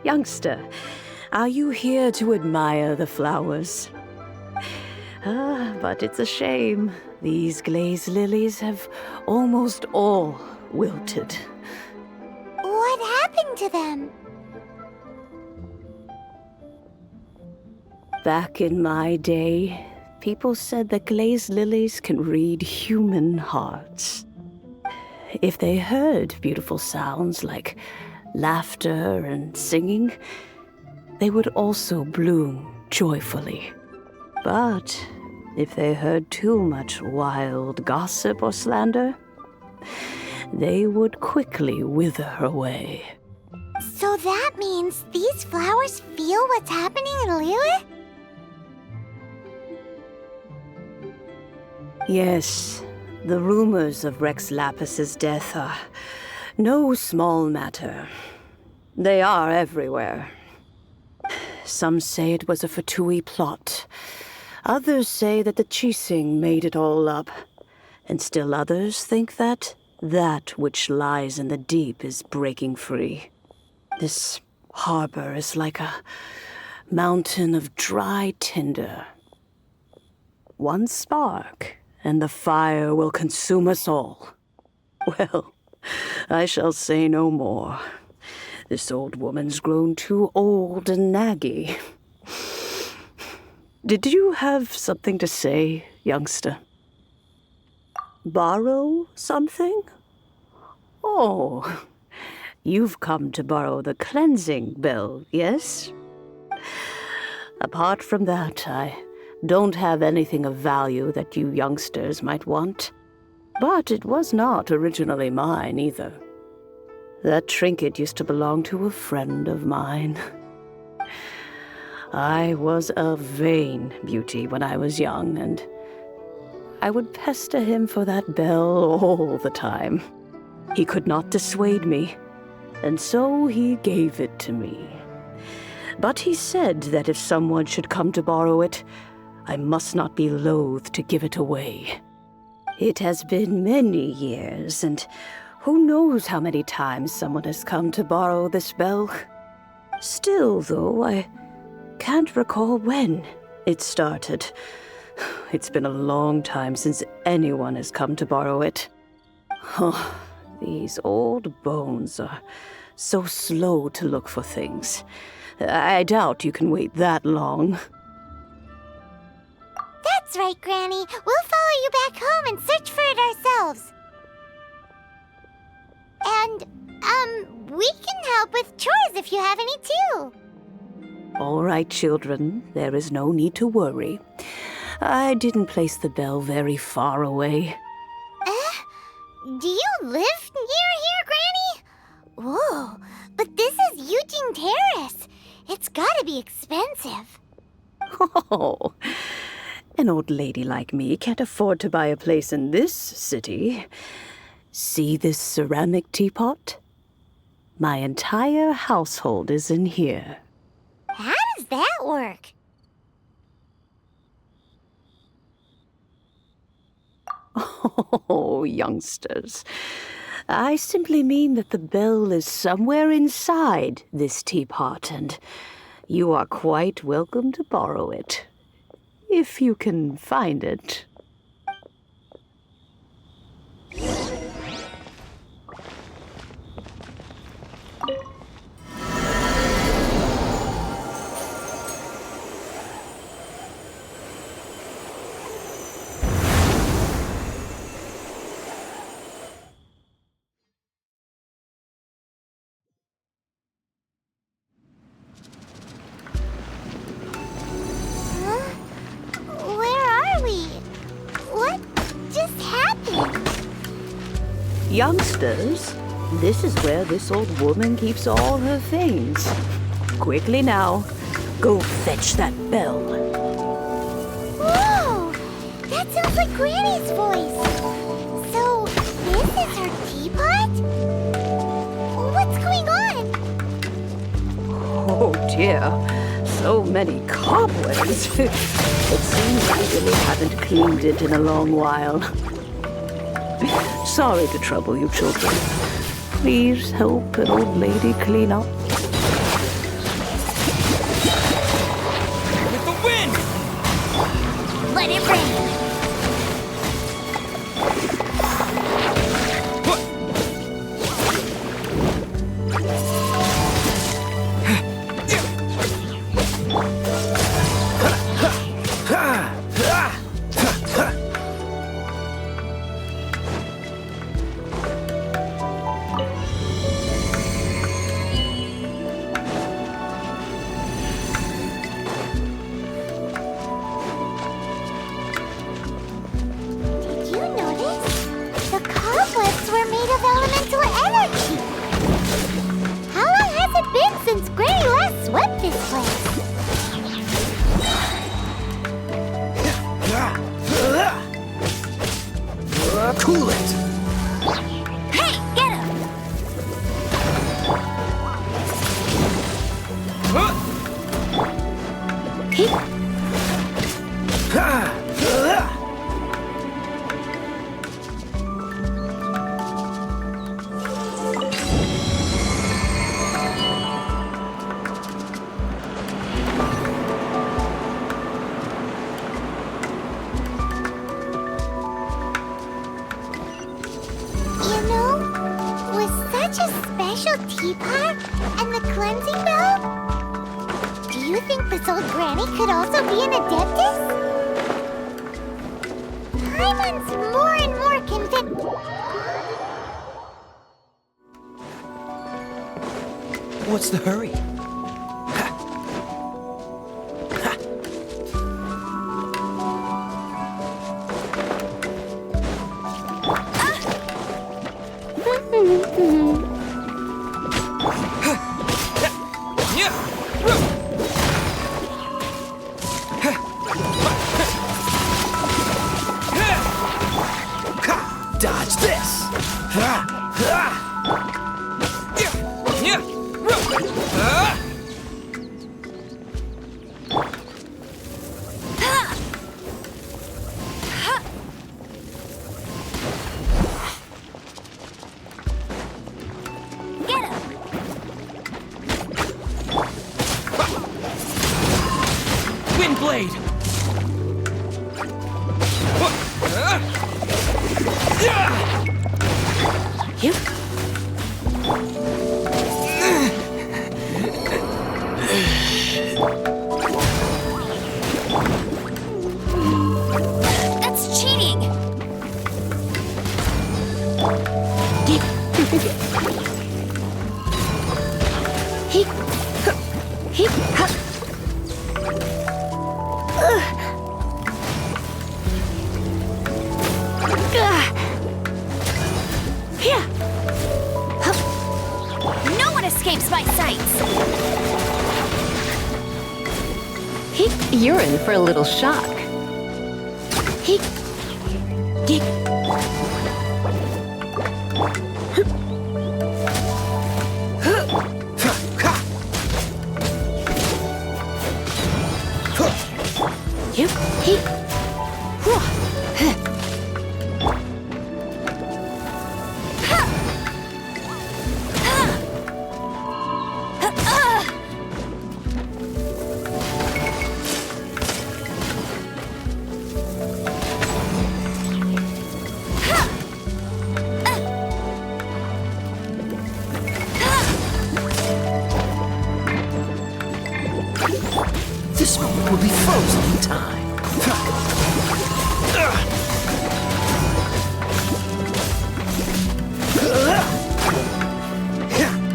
Youngster, are you here to admire the flowers? But it's a shame. These glazed lilies have almost all wilted. What happened to them? Back in my day, people said that glazed lilies can read human hearts. If they heard beautiful sounds like laughter and singing, they would also bloom joyfully. But if they heard too much wild gossip or slander, they would quickly wither away. So that means these flowers feel what's happening in Liyue? Yes, the rumors of Rex Lapis's death are no small matter. They are everywhere. Some say it was a Fatui plot. Others say that the Chising made it all up. And still others think that which lies in the deep is breaking free. This harbor is like a mountain of dry tinder. One spark, and the fire will consume us all. Well, I shall say no more. This old woman's grown too old and naggy. Did you have something to say, youngster? Borrow something? Oh, you've come to borrow the cleansing bell, yes? Apart from that, I don't have anything of value that you youngsters might want. But it was not originally mine, either. That trinket used to belong to a friend of mine. I was a vain beauty when I was young, and I would pester him for that bell all the time. He could not dissuade me, and so he gave it to me. But he said that if someone should come to borrow it, I must not be loath to give it away. It has been many years, and who knows how many times someone has come to borrow this bell. Still, though, I can't recall when it started. It's been a long time since anyone has come to borrow it. Oh, these old bones are so slow to look for things. I doubt you can wait that long. That's right, Granny. We'll follow you back home and search for it ourselves. And, we can help with chores if you have any too. All right, children. There is no need to worry. I didn't place the bell very far away. Do you live near here, Granny? Whoa, but this is Yujing Terrace. It's gotta be expensive. Oh, An old lady like me can't afford to buy a place in this city. See this ceramic teapot? My entire household is in here. How does that work? Oh, youngsters. I simply mean that the bell is somewhere inside this teapot, and you are quite welcome to borrow it, if you can find it. Where are we? What just happened? Youngsters, this is where this old woman keeps all her things. Quickly now, go fetch that bell. Whoa! That sounds like Granny's voice. So, this is her teapot? What's going on? Oh dear, so many cobwebs. It seems I really haven't cleaned it in a long while. Sorry to trouble you, children. Please help an old lady clean up. With the wind! Let it rain. Did you notice? The cobwebs were made of elemental energy. How long has it been since Granny last swept this place? Cool it! Hey, get him! You know, with such a special teapot and the cleansing bell, do you think this old granny could also be an adeptus? Paimon's more and more convinced. What's the hurry? Dodge this! Get him! Wind blade! That's cheating! No one escapes my sights! You're in for a little shock. This moment will be frozen in time.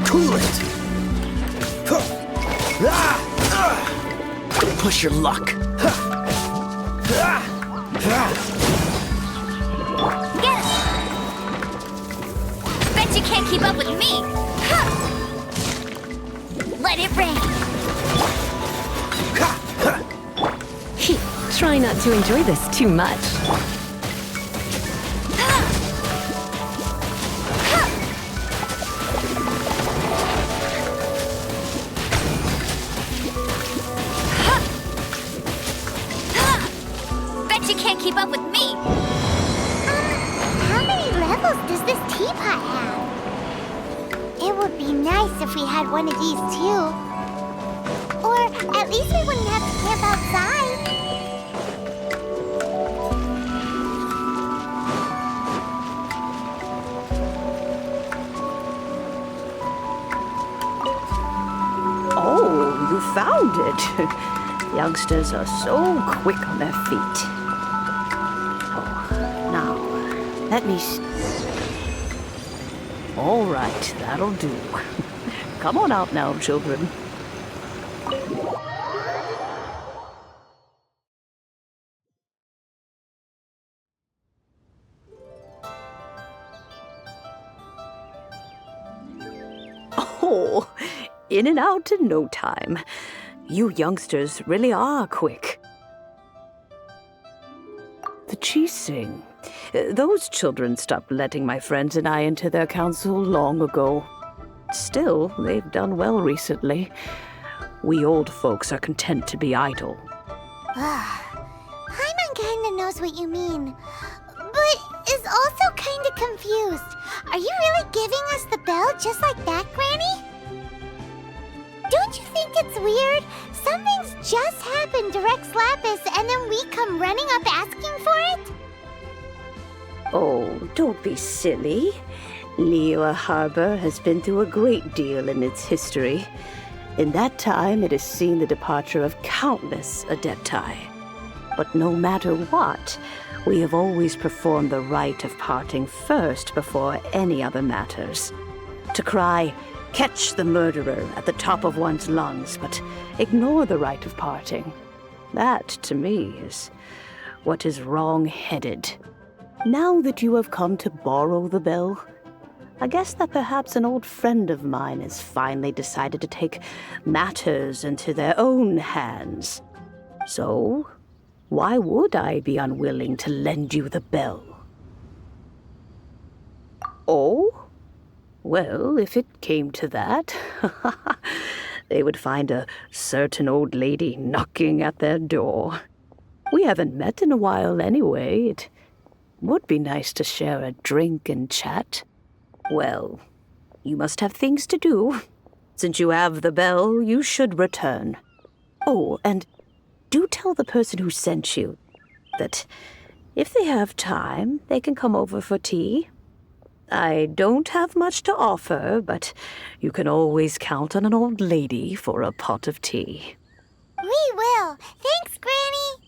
Cool it. Push your luck. Get it! Bet you can't keep up with me! Let it rain! Try not to enjoy this too much. Bet you can't keep up with me! How many levels does this teapot have? It would be nice if we had one of these too. Or at least we wouldn't have to camp outside. Oh, you found it. Youngsters are so quick on their feet. Oh, now, let me All right, that'll do. Come on out now, children. Oh, in and out in no time. You youngsters really are quick. The Chising. Those children stopped letting my friends and I into their council long ago. Still, they've done well recently. We old folks are content to be idle. Paimon kinda knows what you mean, but is also kinda confused. Are you really giving us the bell just like that, Granny? Don't you think it's weird? Something's just happened to Rex Lapis and then we come running up asking for it? Oh, don't be silly. Liyue Harbor has been through a great deal in its history. In that time, it has seen the departure of countless Adepti. But no matter what, we have always performed the rite of parting first before any other matters. To cry, "Catch the murderer," at the top of one's lungs, but ignore the rite of parting. That, to me, is what is wrong-headed. Now that you have come to borrow the bell, I guess that perhaps an old friend of mine has finally decided to take matters into their own hands. So, why would I be unwilling to lend you the bell? Oh? Well, if it came to that, they would find a certain old lady knocking at their door. We haven't met in a while anyway. It would be nice to share a drink and chat. Well, you must have things to do. Since you have the bell, you should return. Oh, and do tell the person who sent you that if they have time, they can come over for tea. I don't have much to offer, but you can always count on an old lady for a pot of tea. We will. Thanks, Granny.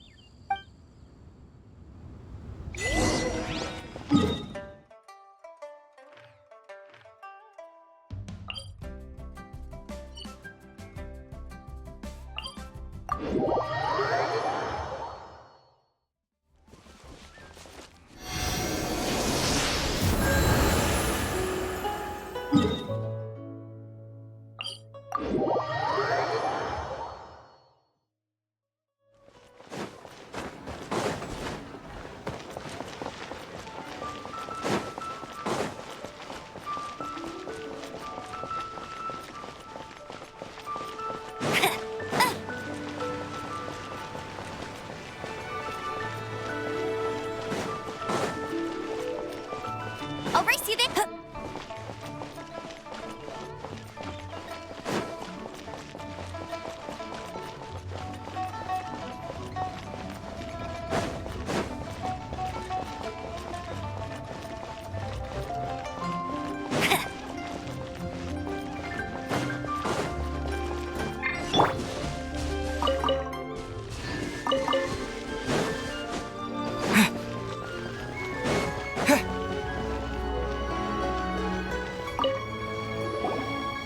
I'll race you there.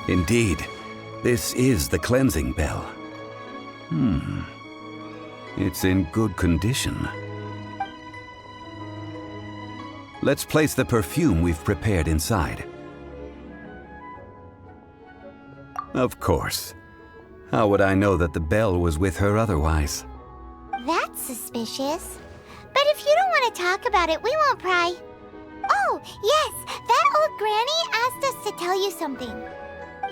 Indeed, this is the cleansing bell. It's in good condition. Let's place the perfume we've prepared inside. Of course. How would I know that the bell was with her otherwise? That's suspicious. But if you don't want to talk about it, we won't pry. Oh, yes, that old granny asked us to tell you something.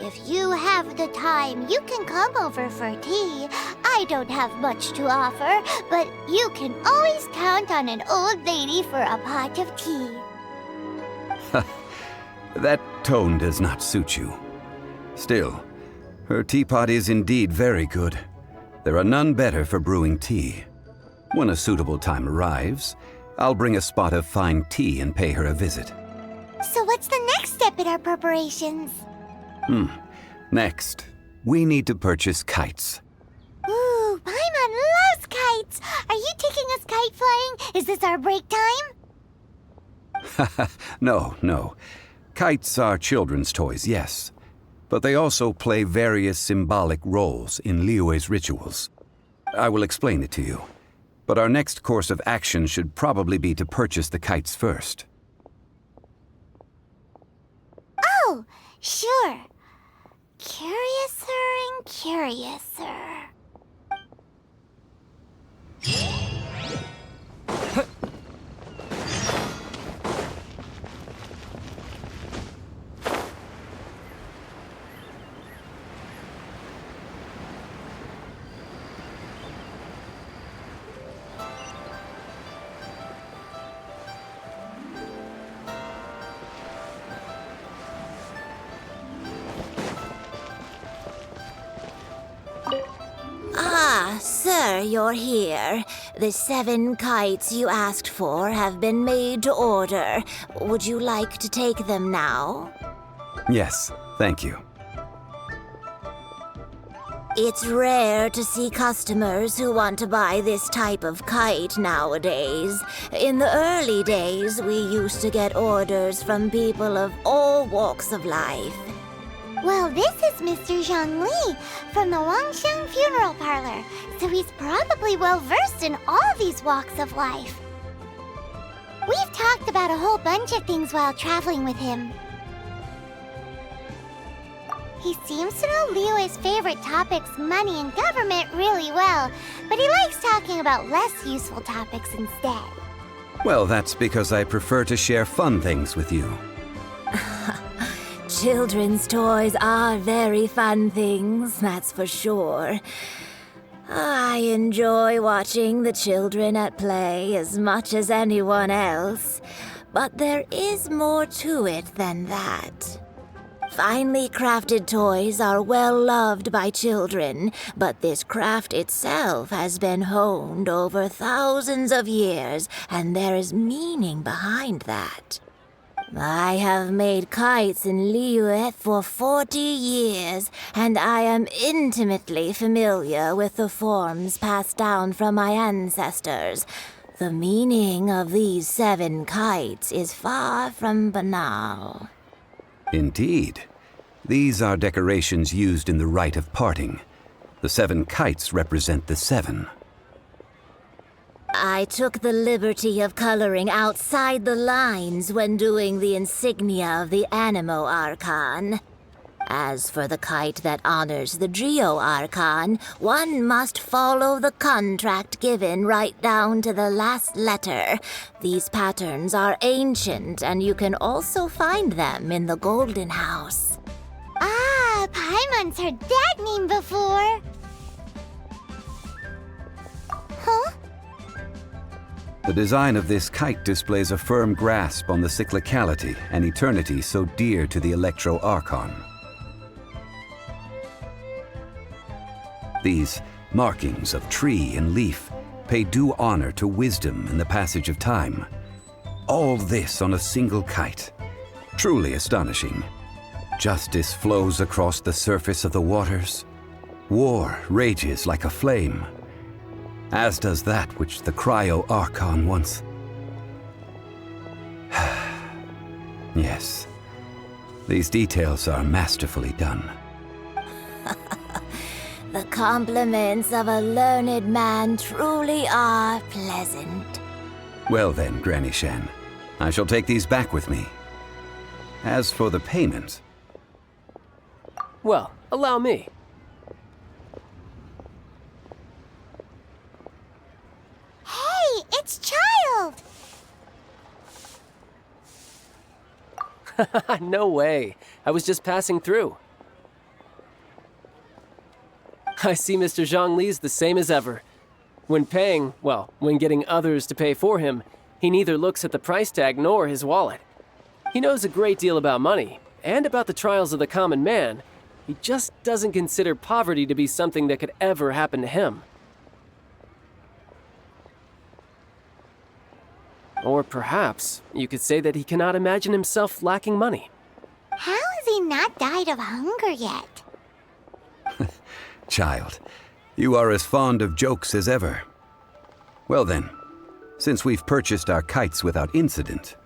If you have the time, you can come over for tea. I don't have much to offer, but you can always count on an old lady for a pot of tea. That tone does not suit you. Still, her teapot is indeed very good. There are none better for brewing tea. When a suitable time arrives, I'll bring a spot of fine tea and pay her a visit. So what's the next step in our preparations? Next, we need to purchase kites. Ooh, Paimon loves kites! Are you taking us kite flying? Is this our break time? No. Kites are children's toys, yes. But they also play various symbolic roles in Liyue's rituals. I will explain it to you. But our next course of action should probably be to purchase the kites first. Oh, sure. Curiouser and curiouser. Ah, sir, you're here. The 7 kites you asked for have been made to order. Would you like to take them now? Yes, thank you. It's rare to see customers who want to buy this type of kite nowadays. In the early days, we used to get orders from people of all walks of life. Well, this is Mr. Zhongli from the Wangsheng Funeral Parlor, so he's probably well-versed in all these walks of life. We've talked about a whole bunch of things while traveling with him. He seems to know Liyue's favorite topics, money and government, really well, but he likes talking about less useful topics instead. Well, that's because I prefer to share fun things with you. Children's toys are very fun things, that's for sure. I enjoy watching the children at play as much as anyone else, but there is more to it than that. Finely crafted toys are well loved by children, but this craft itself has been honed over thousands of years, and there is meaning behind that. I have made kites in Liyue for 40 years, and I am intimately familiar with the forms passed down from my ancestors. The meaning of these 7 kites is far from banal. Indeed. These are decorations used in the rite of parting. The 7 kites represent the 7. I took the liberty of coloring outside the lines when doing the insignia of the Animo Archon. As for the kite that honors the Geo Archon, one must follow the contract given right down to the last letter. These patterns are ancient, and you can also find them in the Golden House. Ah, Paimon's heard that name before. Huh? The design of this kite displays a firm grasp on the cyclicality and eternity so dear to the Electro-Archon. These markings of tree and leaf pay due honor to wisdom and the passage of time. All this on a single kite. Truly astonishing. Justice flows across the surface of the waters. War rages like a flame, as does that which the Cryo-Archon once... Yes, these details are masterfully done. The compliments of a learned man truly are pleasant. Well then, Granny Shan, I shall take these back with me. As for the payment... Well, allow me. Hey, it's Child! No way. I was just passing through. I see Mr. Zhongli's the same as ever. When paying, well, when getting others to pay for him, he neither looks at the price tag nor his wallet. He knows a great deal about money, and about the trials of the common man. He just doesn't consider poverty to be something that could ever happen to him. Or perhaps you could say that he cannot imagine himself lacking money. How has he not died of hunger yet? Child, you are as fond of jokes as ever. Well then, since we've purchased our kites without incident,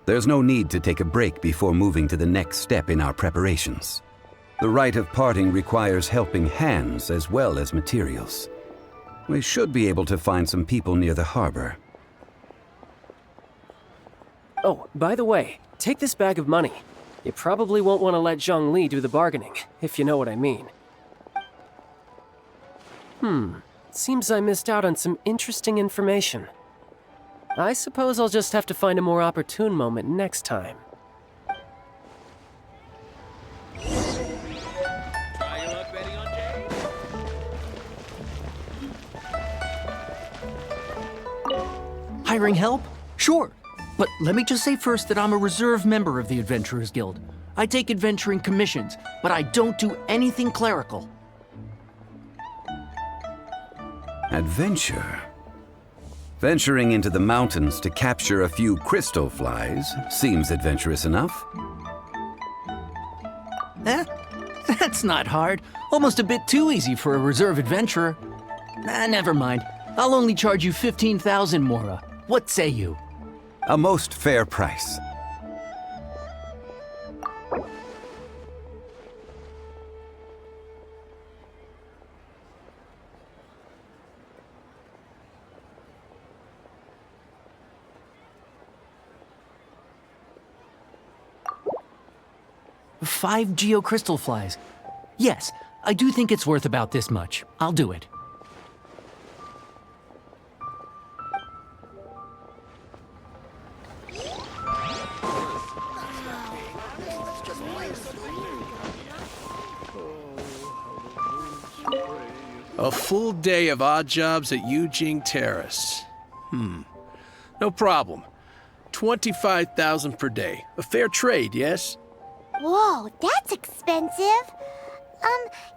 there's no need to take a break before moving to the next step in our preparations. The rite of parting requires helping hands as well as materials. We should be able to find some people near the harbor. Oh, by the way, take this bag of money. You probably won't want to let Zhongli do the bargaining, if you know what I mean. Seems I missed out on some interesting information. I suppose I'll just have to find a more opportune moment next time. Try your luck betting on Jade? Hiring help? Sure. But let me just say first that I'm a reserve member of the Adventurers Guild. I take adventuring commissions, but I don't do anything clerical. Adventure? Venturing into the mountains to capture a few crystal flies seems adventurous enough. That's not hard. Almost a bit too easy for a reserve adventurer. Never mind. I'll only charge you 15,000 Mora. What say you? A most fair price. Five geocrystal flies. Yes, I do think it's worth about this much. I'll do it. A full day of odd jobs at Yujing Terrace. No problem. 25,000 per day. A fair trade, yes? Whoa, that's expensive.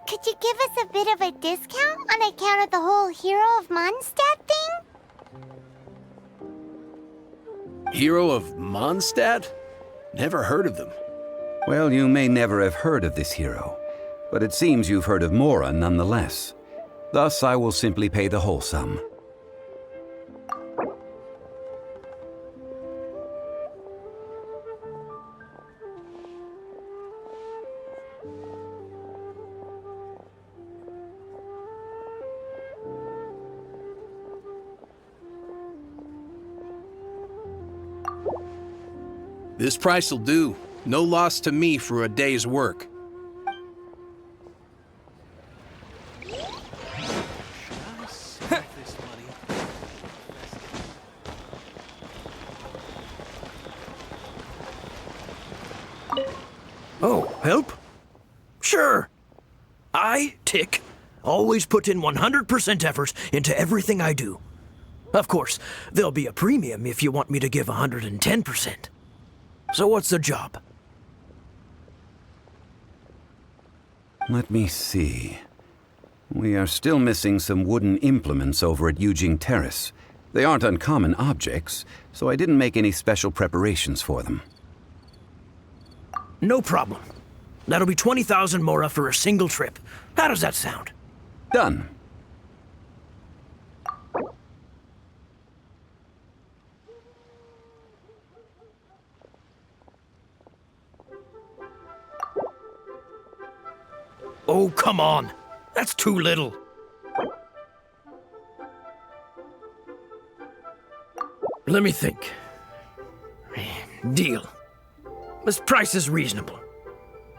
Could you give us a bit of a discount on account of the whole Hero of Mondstadt thing? Hero of Mondstadt? Never heard of them. Well, you may never have heard of this hero, but it seems you've heard of Mora nonetheless. Thus, I will simply pay the whole sum. This price will do. No loss to me for a day's work. Oh, help? Sure. I, Tick, always put in 100% effort into everything I do. Of course, there'll be a premium if you want me to give 110%. So what's the job? Let me see. We are still missing some wooden implements over at Eugene Terrace. They aren't uncommon objects, so I didn't make any special preparations for them. No problem. That'll be 20,000 mora for a single trip. How does that sound? Done. Oh, come on. That's too little. Let me think. Deal. This price is reasonable.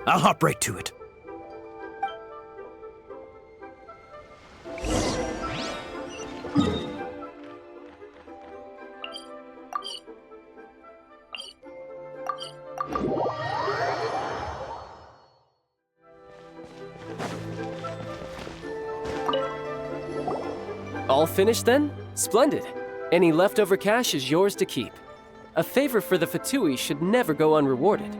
I'll hop right to it. All finished then? Splendid. Any leftover cash is yours to keep. A favor for the Fatui should never go unrewarded.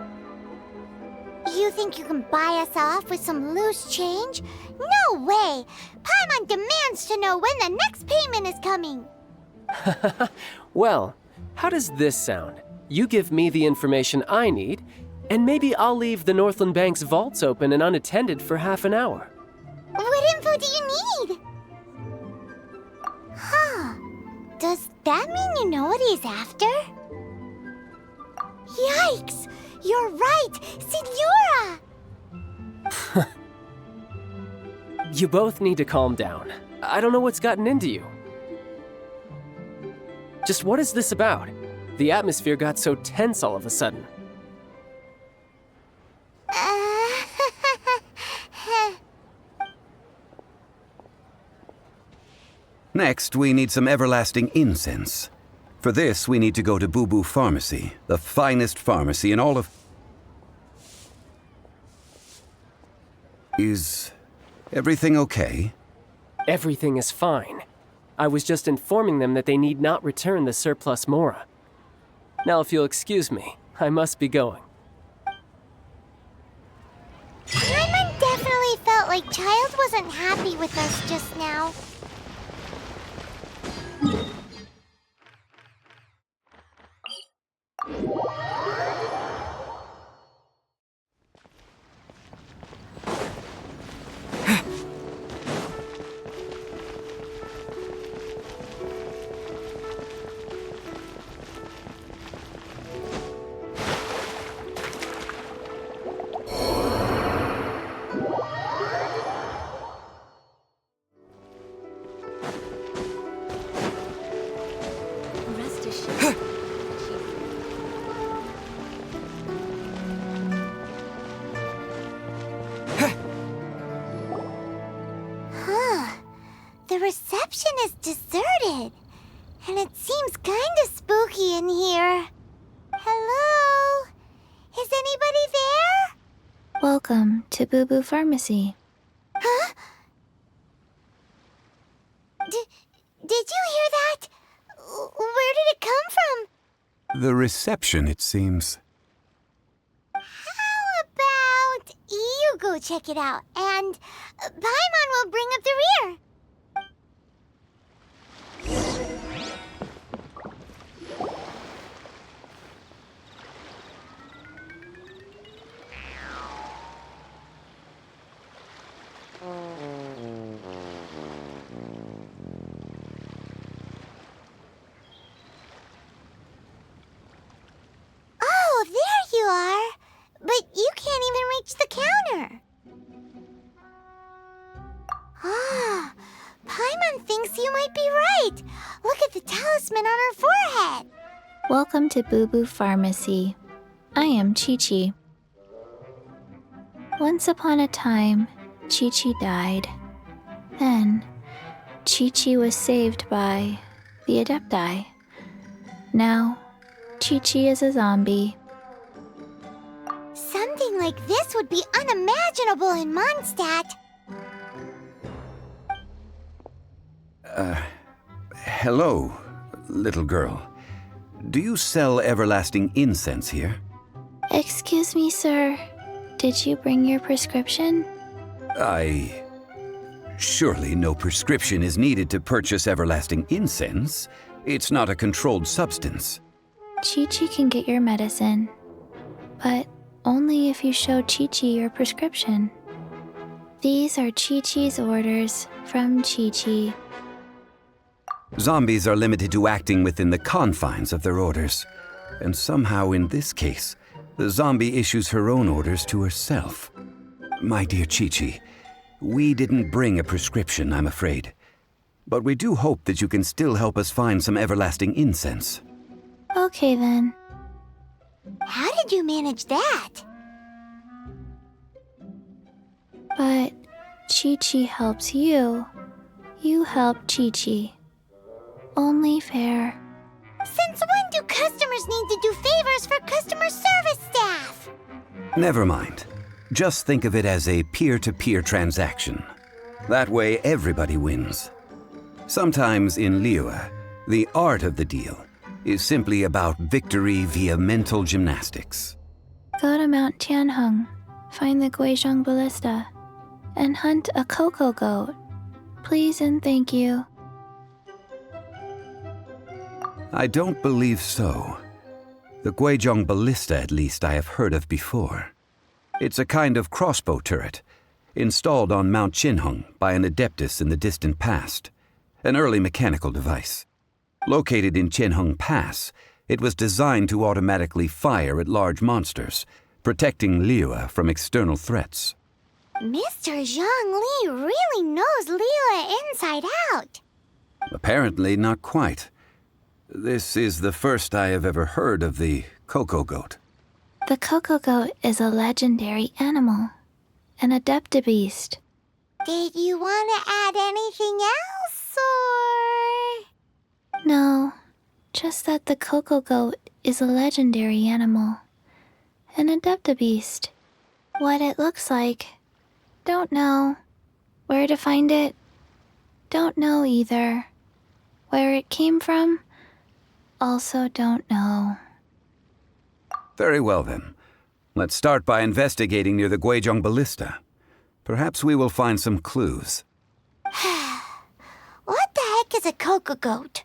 You think you can buy us off with some loose change? No way! Paimon demands to know when the next payment is coming. Well, how does this sound? You give me the information I need, and maybe I'll leave the Northland Bank's vaults open and unattended for half an hour. What info do you need? Huh. Does that mean you know what he's after? Yikes! You're right! Signora! You both need to calm down. I don't know what's gotten into you. Just what is this about? The atmosphere got so tense all of a sudden. Next, we need some everlasting incense. For this, we need to go to Boo Boo Pharmacy, the finest pharmacy in all of... Is everything okay? Everything is fine. I was just informing them that they need not return the surplus mora. Now, if you'll excuse me, I must be going. Paimon definitely felt like Child wasn't happy with us just now. The reception is deserted, and it seems kinda spooky in here. Hello? Is anybody there? Welcome to Boo Boo Pharmacy. Huh? Did you hear that? Where did it come from? The reception, it seems. How about you go check it out, and Paimon will bring up the rear. Oh, there you are! But you can't even reach the counter. Ah, Paimon thinks you might be right. Look at the talisman on her forehead. Welcome to Boo Boo Pharmacy. I am Chi-Chi. Once upon a time, Chi-Chi died. Then, Chi-Chi was saved by the Adepti. Now, Chi-Chi is a zombie. Something like this would be unimaginable in Mondstadt. Hello, little girl. Do you sell everlasting incense here? Excuse me, sir. Did you bring your prescription? Surely no prescription is needed to purchase everlasting incense. It's not a controlled substance. Chi-Chi can get your medicine, but only if you show Chi-Chi your prescription. These are Chi-Chi's orders from Chi-Chi. Zombies are limited to acting within the confines of their orders. And somehow in this case, the zombie issues her own orders to herself. My dear Chi-Chi, we didn't bring a prescription, I'm afraid. But we do hope that you can still help us find some everlasting incense. Okay then. How did you manage that? But Chi-Chi helps you. You help Chi-Chi. Only fair. Since when do customers need to do favors for customer service staff? Never mind. Just think of it as a peer-to-peer transaction. That way everybody wins. Sometimes in Liyue, the art of the deal is simply about victory via mental gymnastics. Go to Mount Tianheng, find the Guizhong Ballista, and hunt a cocoa goat. Please and thank you. I don't believe so. The Guizhong Ballista, at least, I have heard of before. It's a kind of crossbow turret, installed on Mount Tianheng by an adeptus in the distant past, an early mechanical device. Located in Tianheng Pass, it was designed to automatically fire at large monsters, protecting Liyue from external threats. Mr. Zhang Li really knows Liyue inside out. Apparently not quite. This is the first I have ever heard of the cocoa goat. The cocoa goat is a legendary animal, an adeptabeast. Did you want to add anything else, or...? No, just that the cocoa goat is a legendary animal, an adeptabeast. What it looks like, don't know. Where to find it, don't know either. Where it came from, also don't know. Very well then. Let's start by investigating near the Guizhong Ballista. Perhaps we will find some clues. What the heck is a cocoa goat?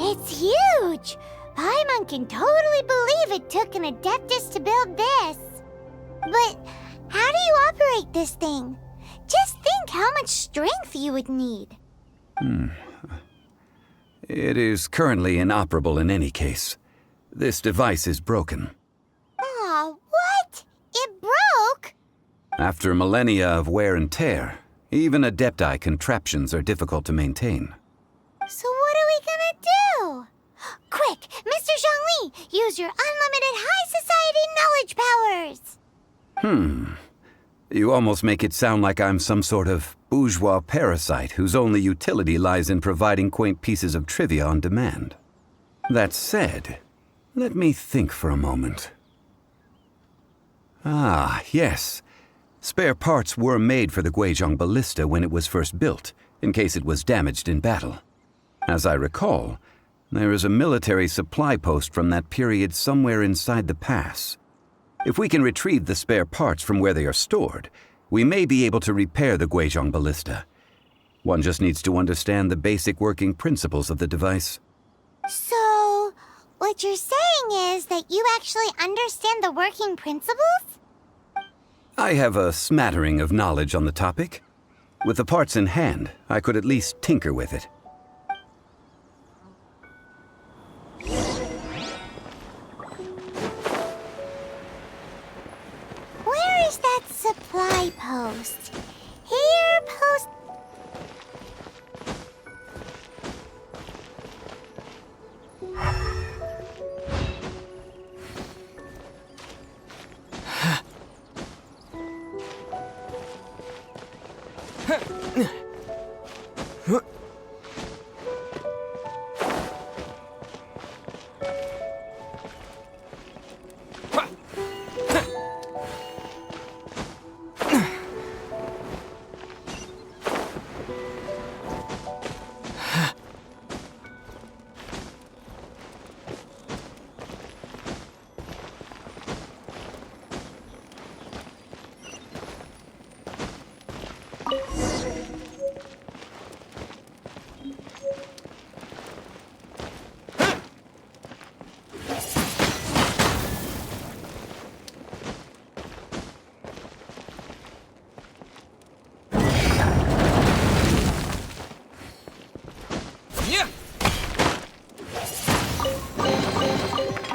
It's huge! Paimon can totally believe it took an Adeptus to build this. But how do you operate this thing? Just think how much strength you would need. It is currently inoperable in any case. This device is broken. Aw, what? It broke? After millennia of wear and tear, even Adepti contraptions are difficult to maintain. Use your unlimited high society knowledge powers. You almost make it sound like I'm some sort of bourgeois parasite whose only utility lies in providing quaint pieces of trivia on demand. That said, let me think for a moment. Ah, yes. Spare parts were made for the Guizhong ballista when it was first built, in case it was damaged in battle. As I recall, there is a military supply post from that period somewhere inside the pass. If we can retrieve the spare parts from where they are stored, we may be able to repair the Guizhong ballista. One just needs to understand the basic working principles of the device. So, what you're saying is that you actually understand the working principles? I have a smattering of knowledge on the topic. With the parts in hand, I could at least tinker with it. Where is that supply post? Here, post...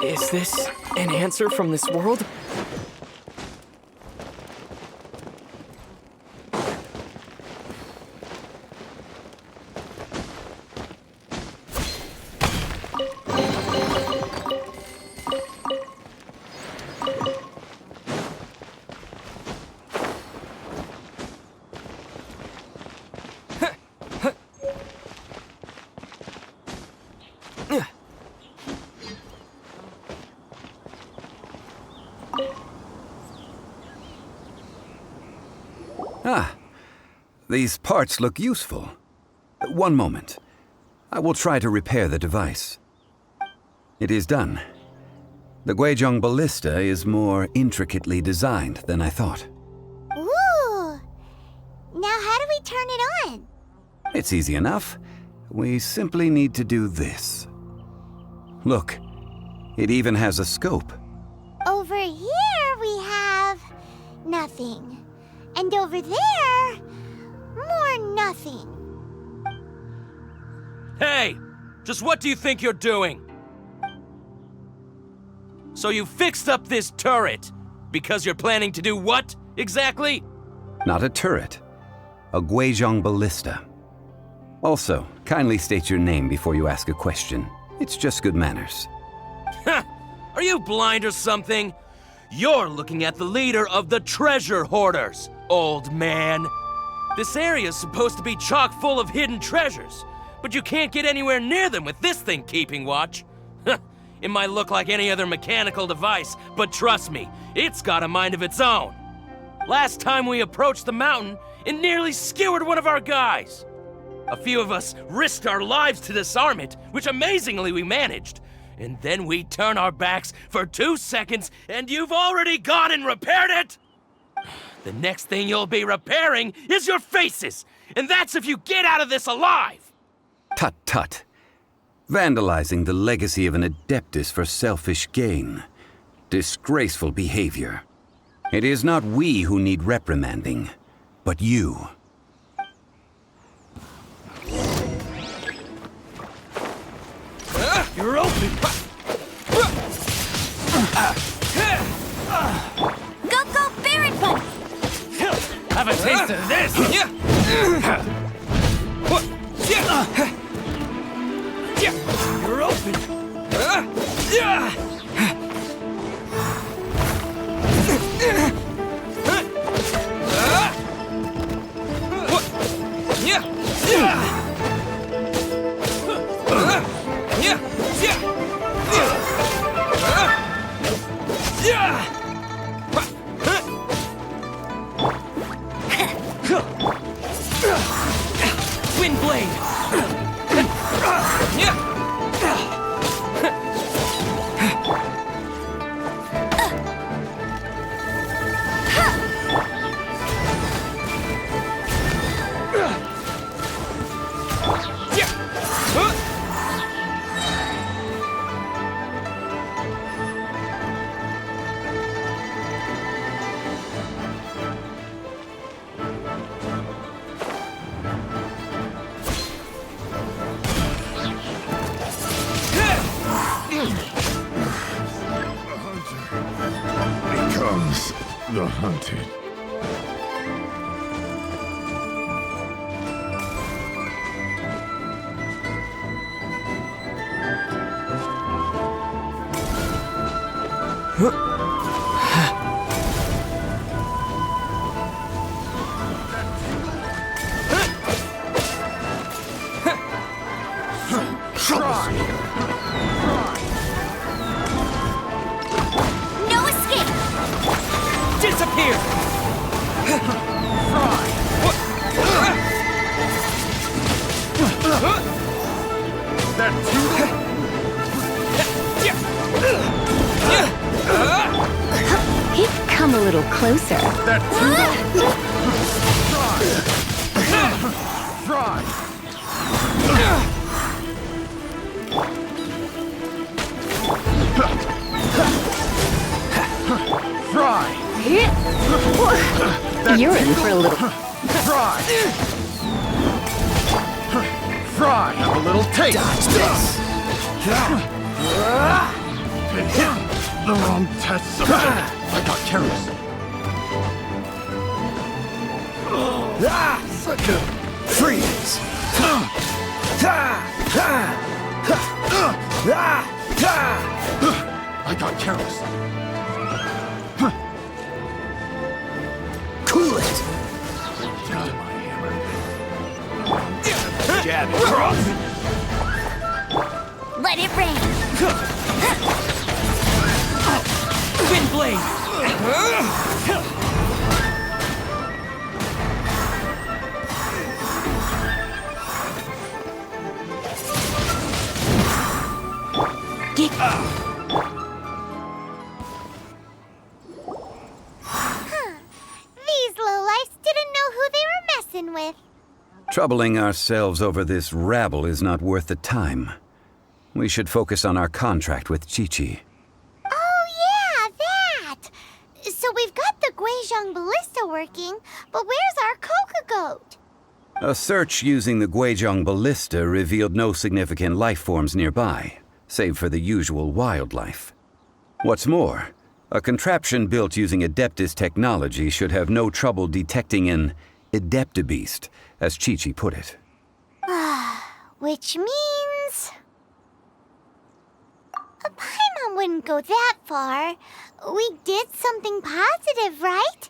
Is this an answer from this world? Ah, these parts look useful. One moment. I will try to repair the device. It is done. The Guizhong ballista is more intricately designed than I thought. Ooh! Now how do we turn it on? It's easy enough. We simply need to do this. Look, it even has a scope. Over here we have... nothing. And over there... more nothing. Hey! Just what do you think you're doing? So you fixed up this turret because you're planning to do what, exactly? Not a turret. A Guizhong ballista. Also, kindly state your name before you ask a question. It's just good manners. Are you blind or something? You're looking at the leader of the treasure hoarders, old man. This area's supposed to be chock full of hidden treasures, but you can't get anywhere near them with this thing keeping watch. It might look like any other mechanical device, but trust me, it's got a mind of its own. Last time we approached the mountain, it nearly skewered one of our guys. A few of us risked our lives to disarm it, which amazingly we managed. And then we turn our backs for 2 seconds, and you've already gone and repaired it! The next thing you'll be repairing is your faces, and that's if you get out of this alive! Tut tut. Vandalizing the legacy of an adeptus for selfish gain. Disgraceful behavior. It is not we who need reprimanding, but you. You're open! Go, Barret Bunny! Have a taste of this! You're open! Wind blade! Becomes the hunted. No escape! Disappear! He'd come a little closer. You're in for a little. Fry! Have a little taste! Dodge this! Been hit! The wrong test subject! I got careless. Such a Freeze! I got careless. Cool it! Jab it cross! Let it rain! Wind blade! These lowlifes didn't know who they were messing with. Troubling ourselves over this rabble is not worth the time. We should focus on our contract with Chi-Chi. Oh, yeah, that! So we've got the Guizhong ballista working, but where's our Coca goat? A search using the Guizhong ballista revealed no significant life forms nearby, save for the usual wildlife. What's more, a contraption built using Adeptus technology should have no trouble detecting an Adeptabeast, as Chi-Chi put it. Which means... Paimon wouldn't go that far. We did something positive, right?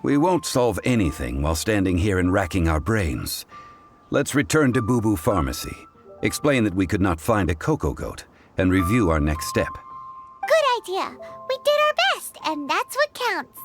We won't solve anything while standing here and racking our brains. Let's return to Boo Boo Pharmacy, explain that we could not find a cocoa goat, and review our next step. Good idea. We did our best, and that's what counts.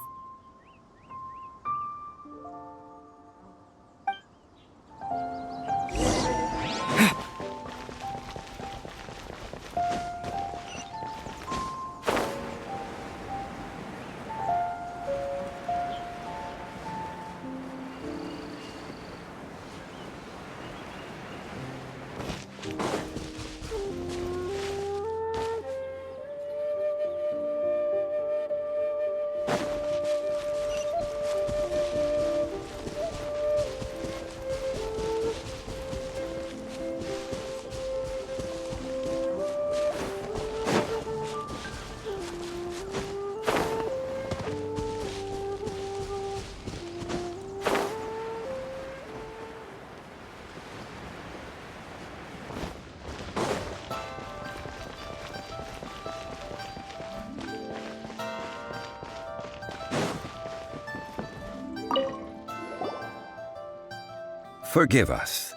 Forgive us.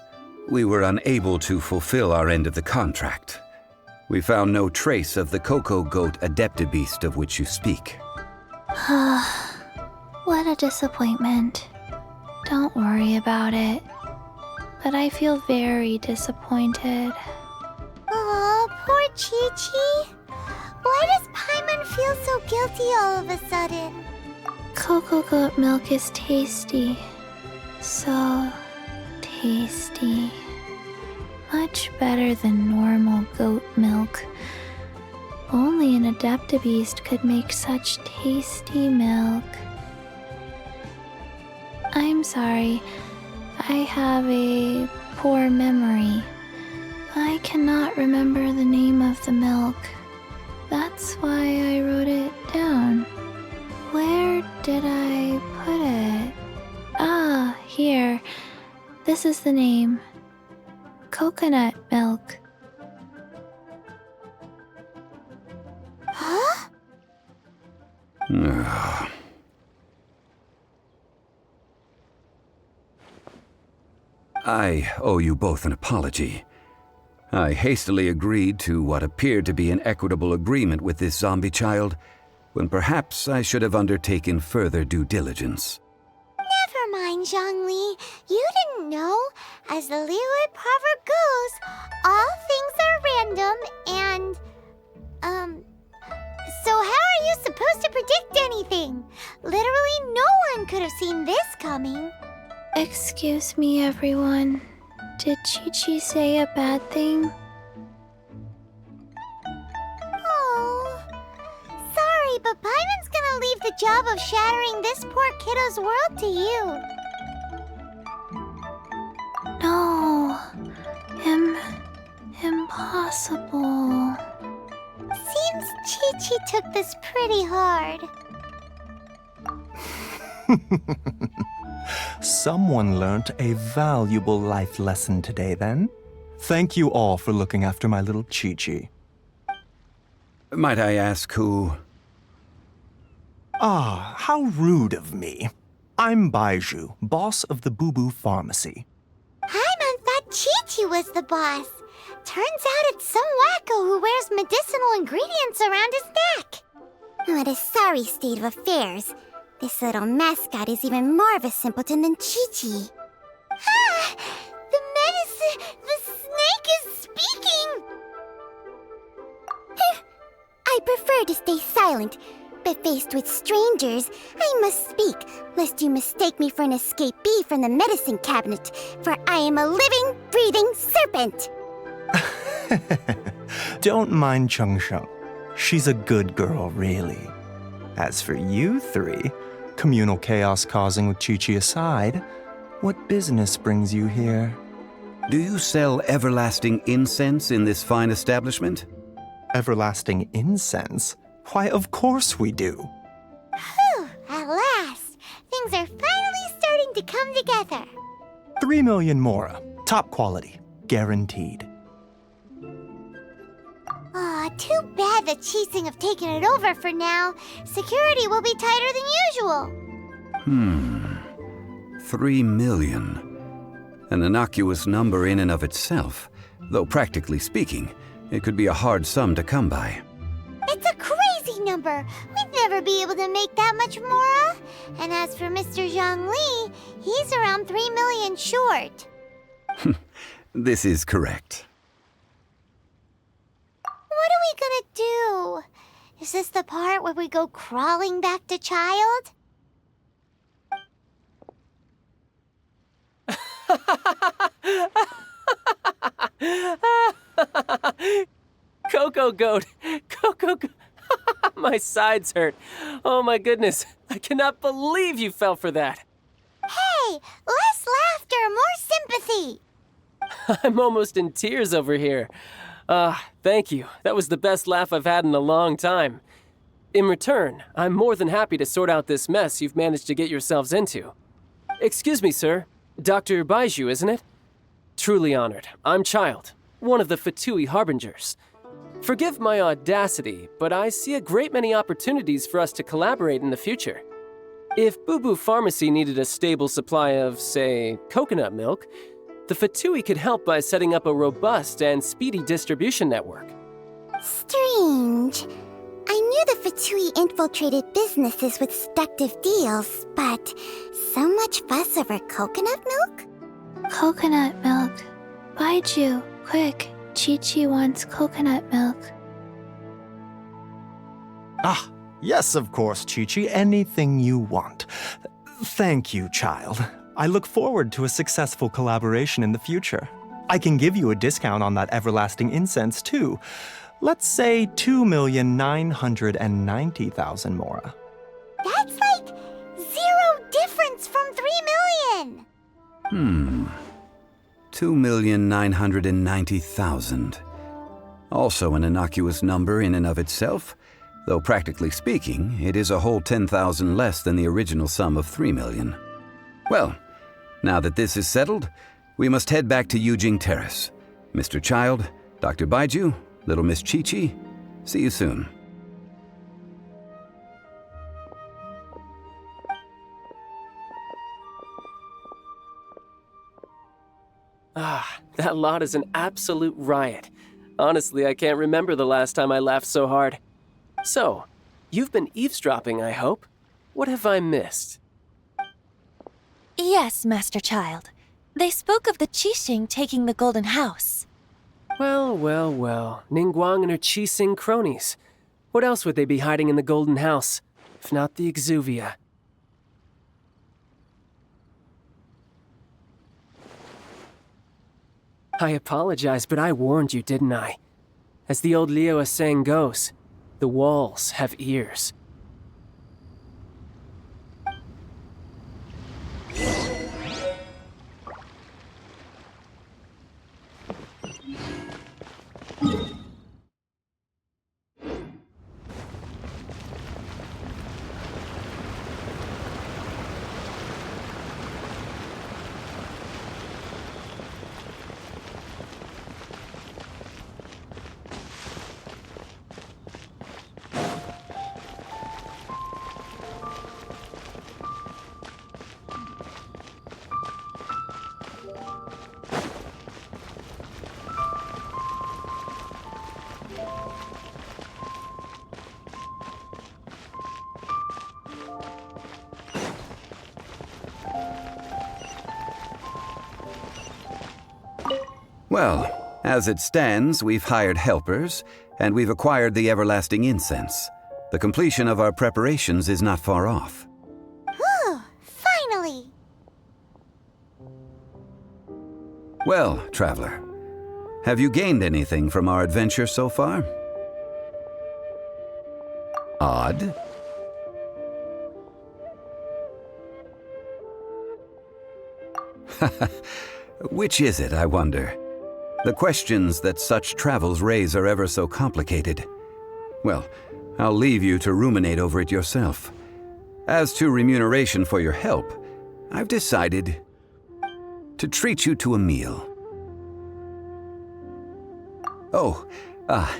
We were unable to fulfill our end of the contract. We found no trace of the cocoa goat adeptabeast of which you speak. What a disappointment. Don't worry about it. But I feel very disappointed. Aw, poor Chi-Chi. Why does Paimon feel so guilty all of a sudden? Cocoa goat milk is tasty. So tasty. Much better than normal goat milk. Only an adeptabeast could make such tasty milk. I'm sorry. I have a poor memory. I cannot remember the name of the milk. That's why I wrote it down. Where did I put it? Ah, here. This is the name. Coconut milk. Huh? I owe you both an apology. I hastily agreed to what appeared to be an equitable agreement with this zombie child, when perhaps I should have undertaken further due diligence. Never mind, Zhongli. You didn't know. As the Liyue proverb goes, all things are random and... So how are you supposed to predict anything? Literally no one could have seen this coming. Excuse me, everyone. Did Chi-Chi say a bad thing? Oh, sorry, but Paimon's gonna leave the job of shattering this poor kiddo's world to you. No. Impossible. Seems Chi-Chi took this pretty hard. Someone learnt a valuable life lesson today, then. Thank you all for looking after my little Chi-Chi. Might I ask who? Ah, how rude of me. I'm Baiju, boss of the Boo Boo Pharmacy. Paimon thought Chi-Chi was the boss. Turns out it's some wacko who wears medicinal ingredients around his neck. What a sorry state of affairs. This little mascot is even more of a simpleton than Chi-Chi. Ah! The snake is speaking! I prefer to stay silent, but faced with strangers, I must speak, lest you mistake me for an escapee from the medicine cabinet, for I am a living, breathing serpent! Don't mind Chung Sheng. She's a good girl, really. As for you three, communal chaos causing with Chi-Chi aside, what business brings you here? Do you sell everlasting incense in this fine establishment? Everlasting incense? Why, of course we do. Whew, at last. Things are finally starting to come together. 3 million mora. Top quality. Guaranteed. Aw, too bad the Chising have taken it over for now. Security will be tighter than usual. 3 million. An innocuous number in and of itself, though practically speaking, it could be a hard sum to come by. It's a crazy number. We'd never be able to make that much mora. And as for Mr. Zhang Li, he's around 3 million short. This is correct. What are we gonna do? Is this the part where we go crawling back to child? Cocoa goat! Cocoa goat! My sides hurt. Oh my goodness. I cannot believe you fell for that. Hey, less laughter, more sympathy. I'm almost in tears over here. Thank you. That was the best laugh I've had in a long time. In return, I'm more than happy to sort out this mess you've managed to get yourselves into. Excuse me, sir. Dr. Baiju, isn't it? Truly honored. I'm Child, one of the Fatui Harbingers. Forgive my audacity, but I see a great many opportunities for us to collaborate in the future. If Boo Boo Pharmacy needed a stable supply of, say, coconut milk, the Fatui could help by setting up a robust and speedy distribution network. Strange. I knew the Fatui infiltrated businesses with seductive deals, but so much fuss over coconut milk? Coconut milk. Baiju, quick. Chi-Chi wants coconut milk. Ah, yes, of course, Chi-Chi. Anything you want. Thank you, child. I look forward to a successful collaboration in the future. I can give you a discount on that everlasting incense, too. Let's say 2,990,000 Mora. That's like 0 difference from 3 million! 2,990,000. Also an innocuous number in and of itself, though practically speaking, it is a whole 10,000 less than the original sum of 3 million. Well, now that this is settled, we must head back to Yujing Terrace. Mr. Child, Dr. Baiju, Little Miss Chi-Chi, see you soon. Ah, that lot is an absolute riot. Honestly, I can't remember the last time I laughed so hard. So, you've been eavesdropping, I hope? What have I missed? Yes, Master Child. They spoke of the Qixing taking the Golden House. Well, Ningguang and her Qixing cronies. What else would they be hiding in the Golden House, if not the Exuvia? I apologize, but I warned you, didn't I? As the old Liyue saying goes, the walls have ears. Well, as it stands, we've hired helpers, and we've acquired the everlasting incense. The completion of our preparations is not far off. Whew, finally! Well, traveler, have you gained anything from our adventure so far? Odd. Which is it, I wonder? The questions that such travels raise are ever so complicated. Well, I'll leave you to ruminate over it yourself. As to remuneration for your help, I've decided to treat you to a meal. Oh,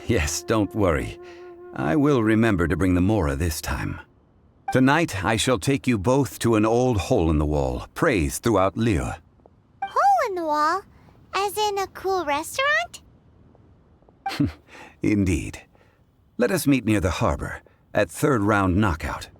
yes, don't worry. I will remember to bring the Mora this time. Tonight, I shall take you both to an old hole-in-the-wall, praised throughout Liyue. Hole in the wall? As in a cool restaurant? Indeed. Let us meet near the harbor, at third round knockout.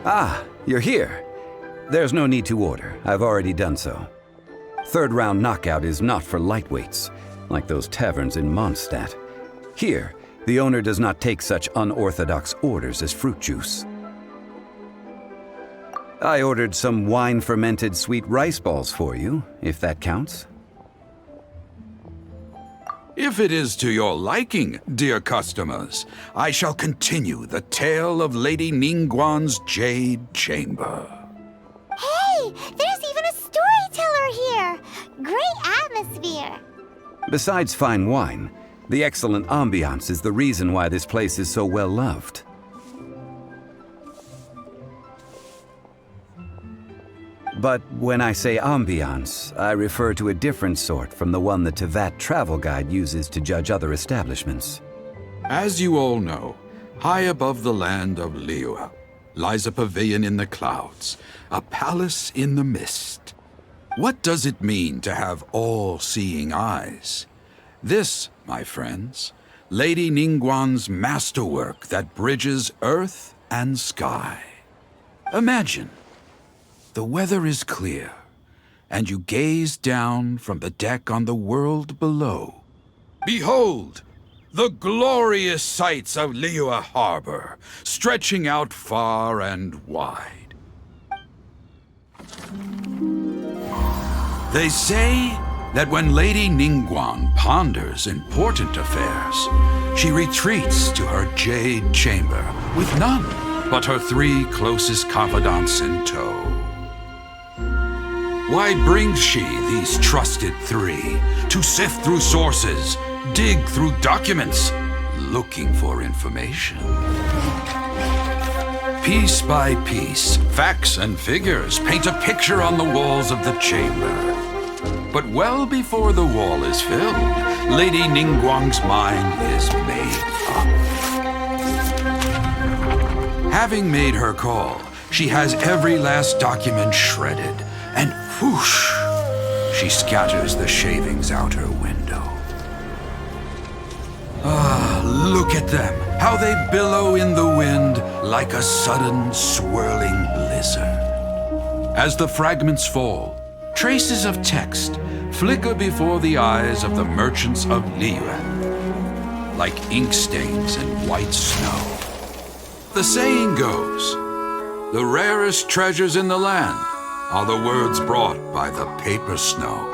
Ah, you're here. There's no need to order. I've already done so. Third round knockout is not for lightweights, like those taverns in Mondstadt. Here, the owner does not take such unorthodox orders as fruit juice. I ordered some wine-fermented sweet rice balls for you, if that counts. If it is to your liking, dear customers, I shall continue the tale of Lady Ningguang's Jade Chamber. Hey, there's even a storyteller here! Great atmosphere! Besides fine wine, the excellent ambiance is the reason why this place is so well loved. But when I say ambiance, I refer to a different sort from the one the Tevat travel guide uses to judge other establishments. As you all know, high above the land of Liyue lies a pavilion in the clouds, a palace in the mist. What does it mean to have all-seeing eyes? This, my friends, Lady Ningguang's masterwork that bridges earth and sky. Imagine, the weather is clear, and you gaze down from the deck on the world below. Behold, the glorious sights of Liyue Harbor, stretching out far and wide. They say that when Lady Ningguang ponders important affairs, she retreats to her jade chamber with none but her 3 closest confidants in tow. Why brings she these trusted 3 to sift through sources, dig through documents, looking for information? Piece by piece, facts and figures paint a picture on the walls of the chamber. But well before the wall is filled, Lady Ningguang's mind is made up. Having made her call, she has every last document shredded, and whoosh, she scatters the shavings out her window. Ah, look at them, how they billow in the wind like a sudden swirling blizzard. As the fragments fall, traces of text flicker before the eyes of the merchants of Liyue, like ink stains in white snow. The saying goes, the rarest treasures in the land are the words brought by the paper snow.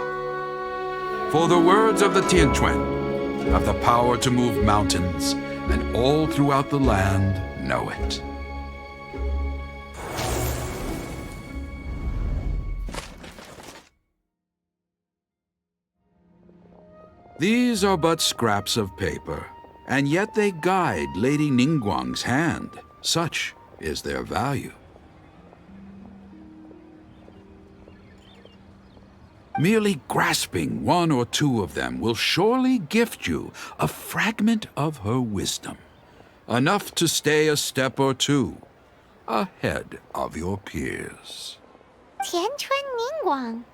For the words of the Tianquan have the power to move mountains, and all throughout the land know it. These are but scraps of paper, and yet they guide Lady Ningguang's hand. Such is their value. Merely grasping 1 or 2 of them will surely gift you a fragment of her wisdom, enough to stay a step or 2 ahead of your peers. Tianquan Ningguang.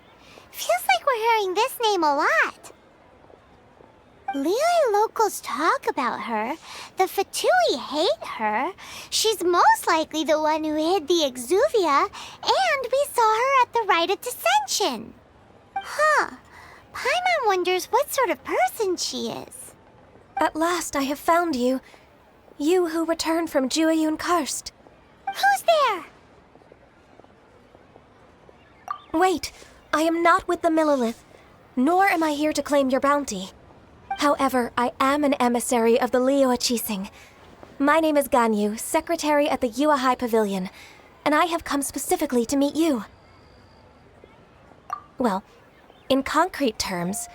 Feels like we're hearing this name a lot. Liyue locals talk about her. The Fatui hate her. She's most likely the one who hid the exuvia, and we saw her at the rite of dissension. Huh. Paimon wonders what sort of person she is. At last I have found you. You who returned from Jueyun Karst. Who's there? Wait, I am not with the Millelith, nor am I here to claim your bounty. However, I am an emissary of the Liyue Qixing. My name is Ganyu, secretary at the Yuehai Pavilion, and I have come specifically to meet you. Well, in concrete terms,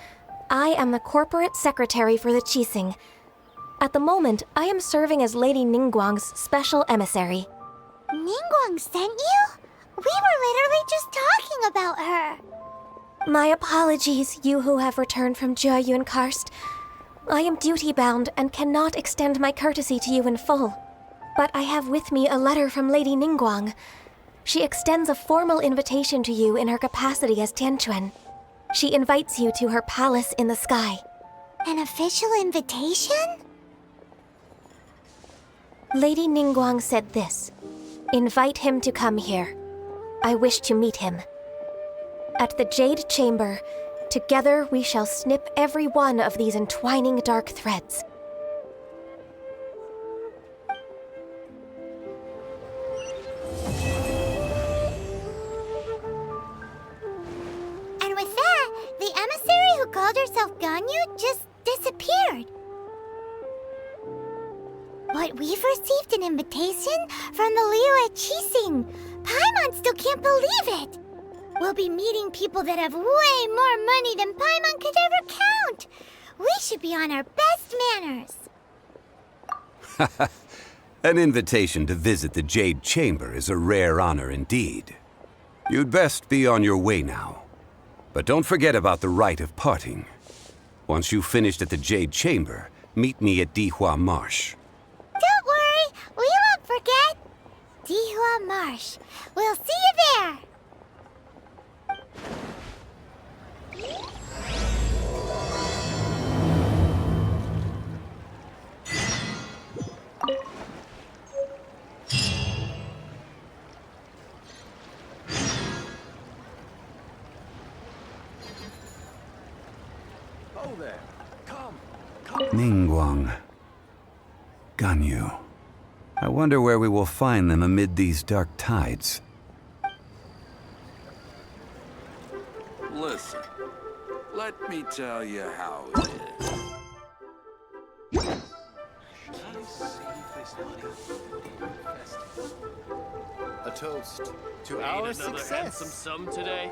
I am the corporate secretary for the Qixing. At the moment, I am serving as Lady Ningguang's special emissary. Ningguang sent you? We were literally just talking about her. My apologies, you who have returned from Jueyun Karst. I am duty-bound and cannot extend my courtesy to you in full. But I have with me a letter from Lady Ningguang. She extends a formal invitation to you in her capacity as Tianquan. She invites you to her palace in the sky. An official invitation? Lady Ningguang said this. Invite him to come here. I wish to meet him. At the Jade Chamber, together we shall snip every one of these entwining dark threads. And with that, the emissary who called herself Ganyu just disappeared. But we've received an invitation from the Liyue Qixing. Paimon still can't believe it. We'll be meeting people that have way more money than Paimon could ever count. We should be on our best manners. An invitation to visit the Jade Chamber is a rare honor indeed. You'd best be on your way now. But don't forget about the rite of parting. Once you've finished at the Jade Chamber, meet me at Dihua Marsh. Don't worry, we won't forget. Dihua Marsh. We'll see you there. Oh there. Come. Ningguang. Ganyu. I wonder where we will find them amid these dark tides. Listen, let me tell you how it is. A toast to Ain't our another success. handsome sum today?